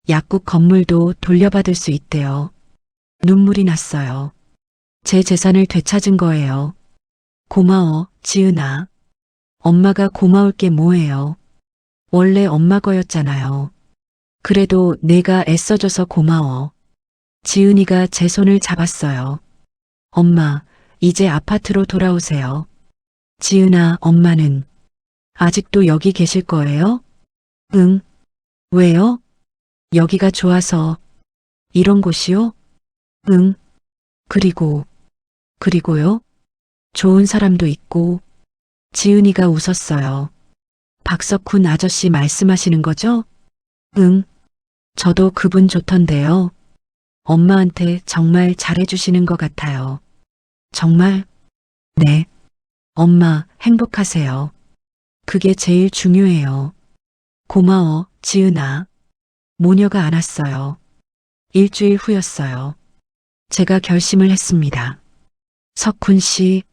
약국 건물도 돌려받을 수 있대요. 눈물이 났어요. 제 재산을 되찾은 거예요. 고마워, 지은아. 엄마가 고마울 게 뭐예요. 원래 엄마 거였잖아요. 그래도 내가 애써줘서 고마워. 지은이가 제 손을 잡았어요. 엄마, 이제 아파트로 돌아오세요. 지은아, 엄마는 아직도 여기 계실 거예요? 응. 왜요? 여기가 좋아서. 이런 곳이요? 응. 그리고요? 좋은 사람도 있고. 지은이가 웃었어요. 박석훈 아저씨 말씀하시는 거죠? 응. 저도 그분 좋던데요. 엄마한테 정말 잘해주시는 것 같아요. 정말? 네. 엄마, 행복하세요. 그게 제일 중요해요. 고마워, 지은아. 모녀가 안 왔어요. 일주일 후였어요. 제가 결심을 했습니다. 석훈 씨,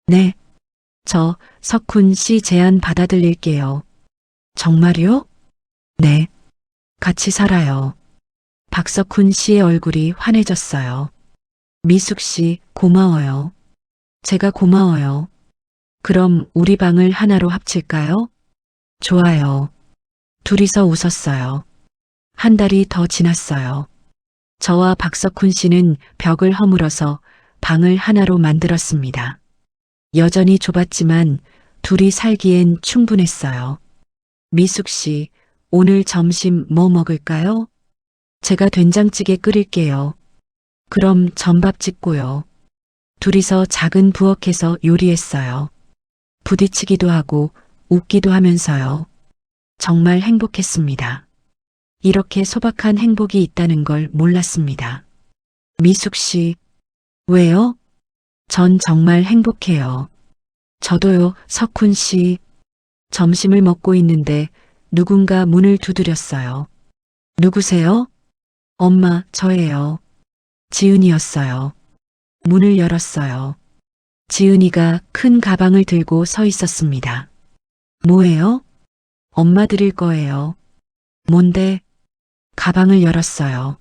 네, 저 석훈 씨 제안 받아들일게요. 정말요? 네, 같이 살아요. 박석훈 씨의 얼굴이 환해졌어요. 미숙 씨, 고마워요. 제가 고마워요. 그럼 우리 방을 하나로 합칠까요? 좋아요. 둘이서 웃었어요. 한 달이 더 지났어요. 저와 박석훈 씨는 벽을 허물어서 방을 하나로 만들었습니다. 여전히 좁았지만 둘이 살기엔 충분했어요. 미숙 씨, 오늘 점심 뭐 먹을까요? 제가 된장찌개 끓일게요. 그럼 전밥 짓고요. 둘이서 작은 부엌에서 요리했어요. 부딪히기도 하고 웃기도 하면서요. 정말 행복했습니다. 이렇게 소박한 행복이 있다는 걸 몰랐습니다. 미숙 씨, 왜요? 전 정말 행복해요. 저도요, 석훈 씨. 점심을 먹고 있는데 누군가 문을 두드렸어요. 누구세요? 엄마, 저예요. 지은이였어요. 문을 열었어요. 지은이가 큰 가방을 들고 서 있었습니다. 뭐예요? 엄마 드릴 거예요. 뭔데? 가방을 열었어요.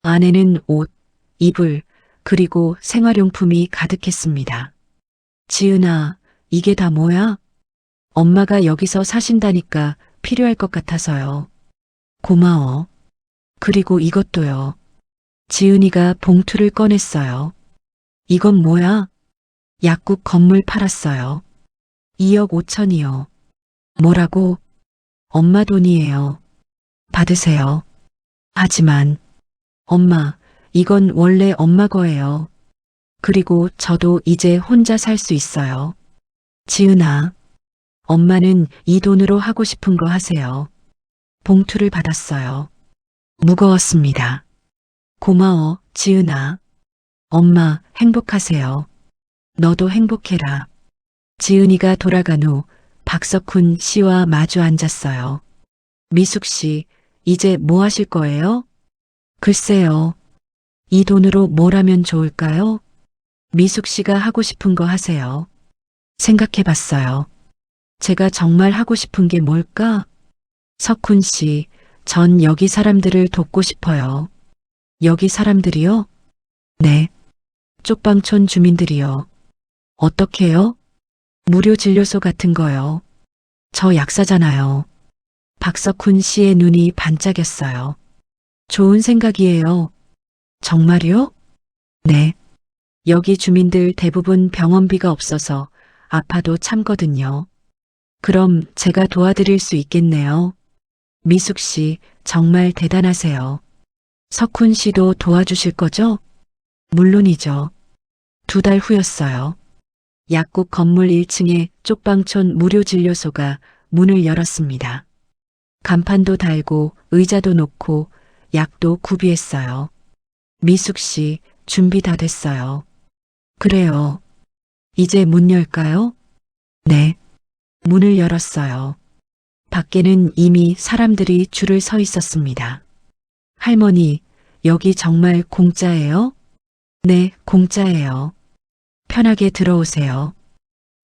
안에는 옷, 이불, 그리고 생활용품이 가득했습니다. 지은아, 이게 다 뭐야? 엄마가 여기서 사신다니까 필요할 것 같아서요. 고마워. 그리고 이것도요. 지은이가 봉투를 꺼냈어요. 이건 뭐야? 약국 건물 팔았어요. 2억 5천이요. 뭐라고? 엄마 돈이에요. 받으세요. 하지만, 엄마, 이건 원래 엄마 거예요. 그리고 저도 이제 혼자 살 수 있어요. 지은아, 엄마는 이 돈으로 하고 싶은 거 하세요. 봉투를 받았어요. 무거웠습니다. 고마워, 지은아. 엄마, 행복하세요. 너도 행복해라. 지은이가 돌아간 후 박석훈 씨와 마주 앉았어요. 미숙 씨, 이제 뭐 하실 거예요? 글쎄요. 이 돈으로 뭘 하면 좋을까요? 미숙 씨가 하고 싶은 거 하세요. 생각해 봤어요. 제가 정말 하고 싶은 게 뭘까? 석훈 씨, 전 여기 사람들을 돕고 싶어요. 여기 사람들이요? 네. 쪽방촌 주민들이요. 어떻게요? 무료 진료소 같은 거요. 저 약사잖아요. 박석훈 씨의 눈이 반짝였어요. 좋은 생각이에요. 정말요? 네. 여기 주민들 대부분 병원비가 없어서 아파도 참거든요. 그럼 제가 도와드릴 수 있겠네요. 미숙 씨, 정말 대단하세요. 석훈 씨도 도와주실 거죠? 물론이죠. 2달 후였어요. 약국 건물 1층에 쪽방촌 무료진료소가 문을 열었습니다. 간판도 달고 의자도 놓고 약도 구비했어요. 미숙 씨, 준비 다 됐어요. 그래요. 이제 문 열까요? 네. 문을 열었어요. 밖에는 이미 사람들이 줄을 서 있었습니다. 할머니, 여기 정말 공짜예요? 네, 공짜예요. 편하게 들어오세요.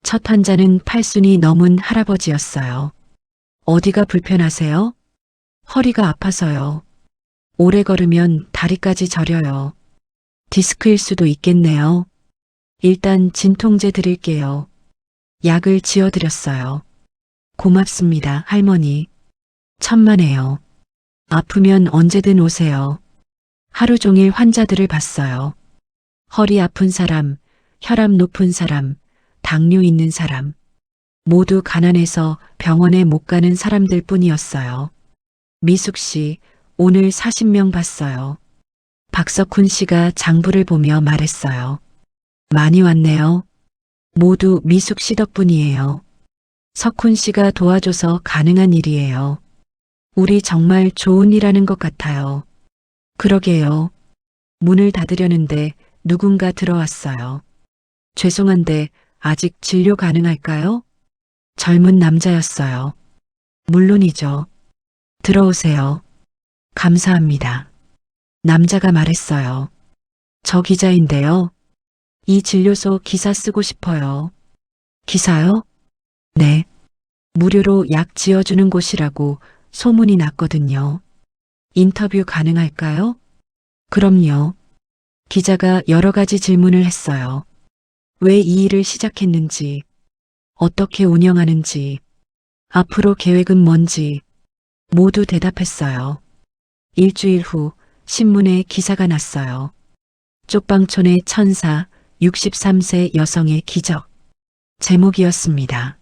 첫 환자는 8순이 넘은 할아버지였어요. 어디가 불편하세요? 허리가 아파서요. 오래 걸으면 다리까지 저려요. 디스크일 수도 있겠네요. 일단 진통제 드릴게요. 약을 지어드렸어요. 고맙습니다, 할머니. 천만에요. 아프면 언제든 오세요. 하루 종일 환자들을 봤어요. 허리 아픈 사람, 혈압 높은 사람, 당뇨 있는 사람, 모두 가난해서 병원에 못 가는 사람들 뿐이었어요. 미숙 씨, 오늘 40명 봤어요. 박석훈 씨가 장부를 보며 말했어요. 많이 왔네요. 모두 미숙 씨 덕분이에요. 석훈 씨가 도와줘서 가능한 일이에요. 우리 정말 좋은 일 하는 것 같아요. 그러게요. 문을 닫으려는데 누군가 들어왔어요. 죄송한데 아직 진료 가능할까요? 젊은 남자였어요. 물론이죠. 들어오세요. 감사합니다. 남자가 말했어요. 저 기자인데요. 이 진료소 기사 쓰고 싶어요. 기사요? 네. 무료로 약 지어주는 곳이라고 소문이 났거든요. 인터뷰 가능할까요? 그럼요. 기자가 여러 가지 질문을 했어요. 왜 이 일을 시작했는지, 어떻게 운영하는지, 앞으로 계획은 뭔지 모두 대답했어요. 일주일 후 신문에 기사가 났어요. 쪽방촌의 천사 63세 여성의 기적. 제목이었습니다.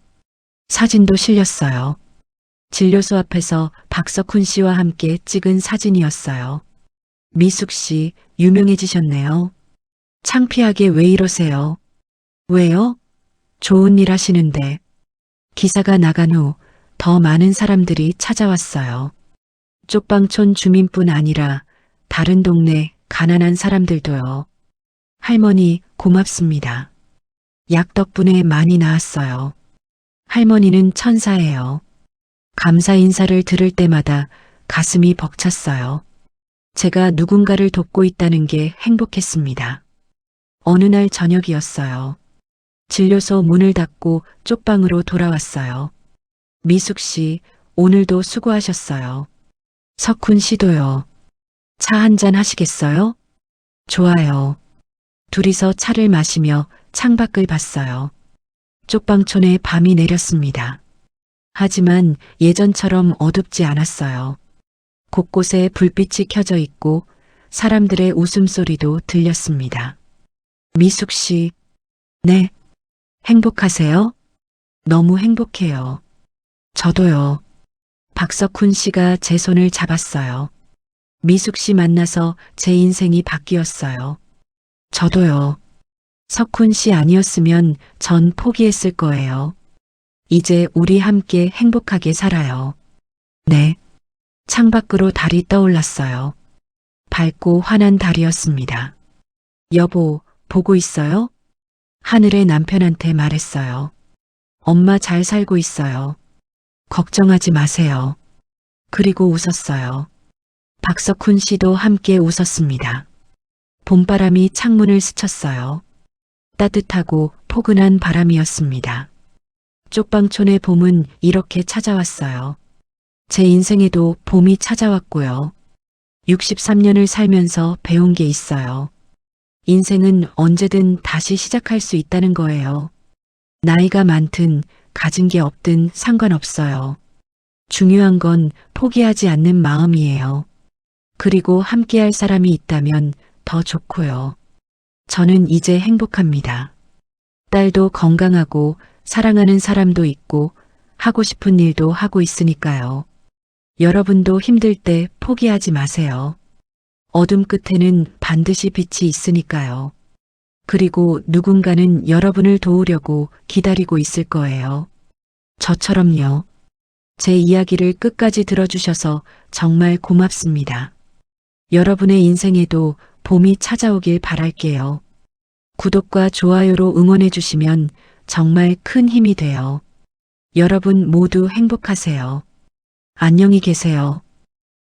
사진도 실렸어요. 진료소 앞에서 박석훈 씨와 함께 찍은 사진이었어요. 미숙 씨, 유명해지셨네요. 창피하게 왜 이러세요? 왜요? 좋은 일 하시는데. 기사가 나간 후 더 많은 사람들이 찾아왔어요. 쪽방촌 주민뿐 아니라 다른 동네 가난한 사람들도요. 할머니, 고맙습니다. 약 덕분에 많이 나았어요. 할머니는 천사예요. 감사 인사를 들을 때마다 가슴이 벅찼어요. 제가 누군가를 돕고 있다는 게 행복했습니다. 어느 날 저녁이었어요. 진료소 문을 닫고 쪽방으로 돌아왔어요. 미숙 씨, 오늘도 수고하셨어요. 석훈 씨도요. 차 한잔 하시겠어요? 좋아요. 둘이서 차를 마시며 창밖을 봤어요. 쪽방촌에 밤이 내렸습니다. 하지만 예전처럼 어둡지 않았어요. 곳곳에 불빛이 켜져 있고 사람들의 웃음소리도 들렸습니다. 미숙 씨, 네. 행복하세요? 너무 행복해요. 저도요. 박석훈 씨가 제 손을 잡았어요. 미숙 씨 만나서 제 인생이 바뀌었어요. 저도요. 석훈 씨 아니었으면 전 포기했을 거예요. 이제 우리 함께 행복하게 살아요. 네. 창밖으로 달이 떠올랐어요. 밝고 환한 달이었습니다. 여보, 보고 있어요? 하늘의 남편한테 말했어요. 엄마 잘 살고 있어요. 걱정하지 마세요. 그리고 웃었어요. 박석훈 씨도 함께 웃었습니다. 봄바람이 창문을 스쳤어요. 따뜻하고 포근한 바람이었습니다. 쪽방촌의 봄은 이렇게 찾아왔어요. 제 인생에도 봄이 찾아왔고요. 63년을 살면서 배운 게 있어요. 인생은 언제든 다시 시작할 수 있다는 거예요. 나이가 많든 가진 게 없든 상관없어요. 중요한 건 포기하지 않는 마음이에요. 그리고 함께할 사람이 있다면 더 좋고요. 저는 이제 행복합니다. 딸도 건강하고 사랑하는 사람도 있고 하고 싶은 일도 하고 있으니까요. 여러분도 힘들 때 포기하지 마세요. 어둠 끝에는 반드시 빛이 있으니까요. 그리고 누군가는 여러분을 도우려고 기다리고 있을 거예요. 저처럼요. 제 이야기를 끝까지 들어주셔서 정말 고맙습니다. 여러분의 인생에도 봄이 찾아오길 바랄게요. 구독과 좋아요로 응원해 주시면 정말 큰 힘이 돼요. 여러분 모두 행복하세요. 안녕히 계세요.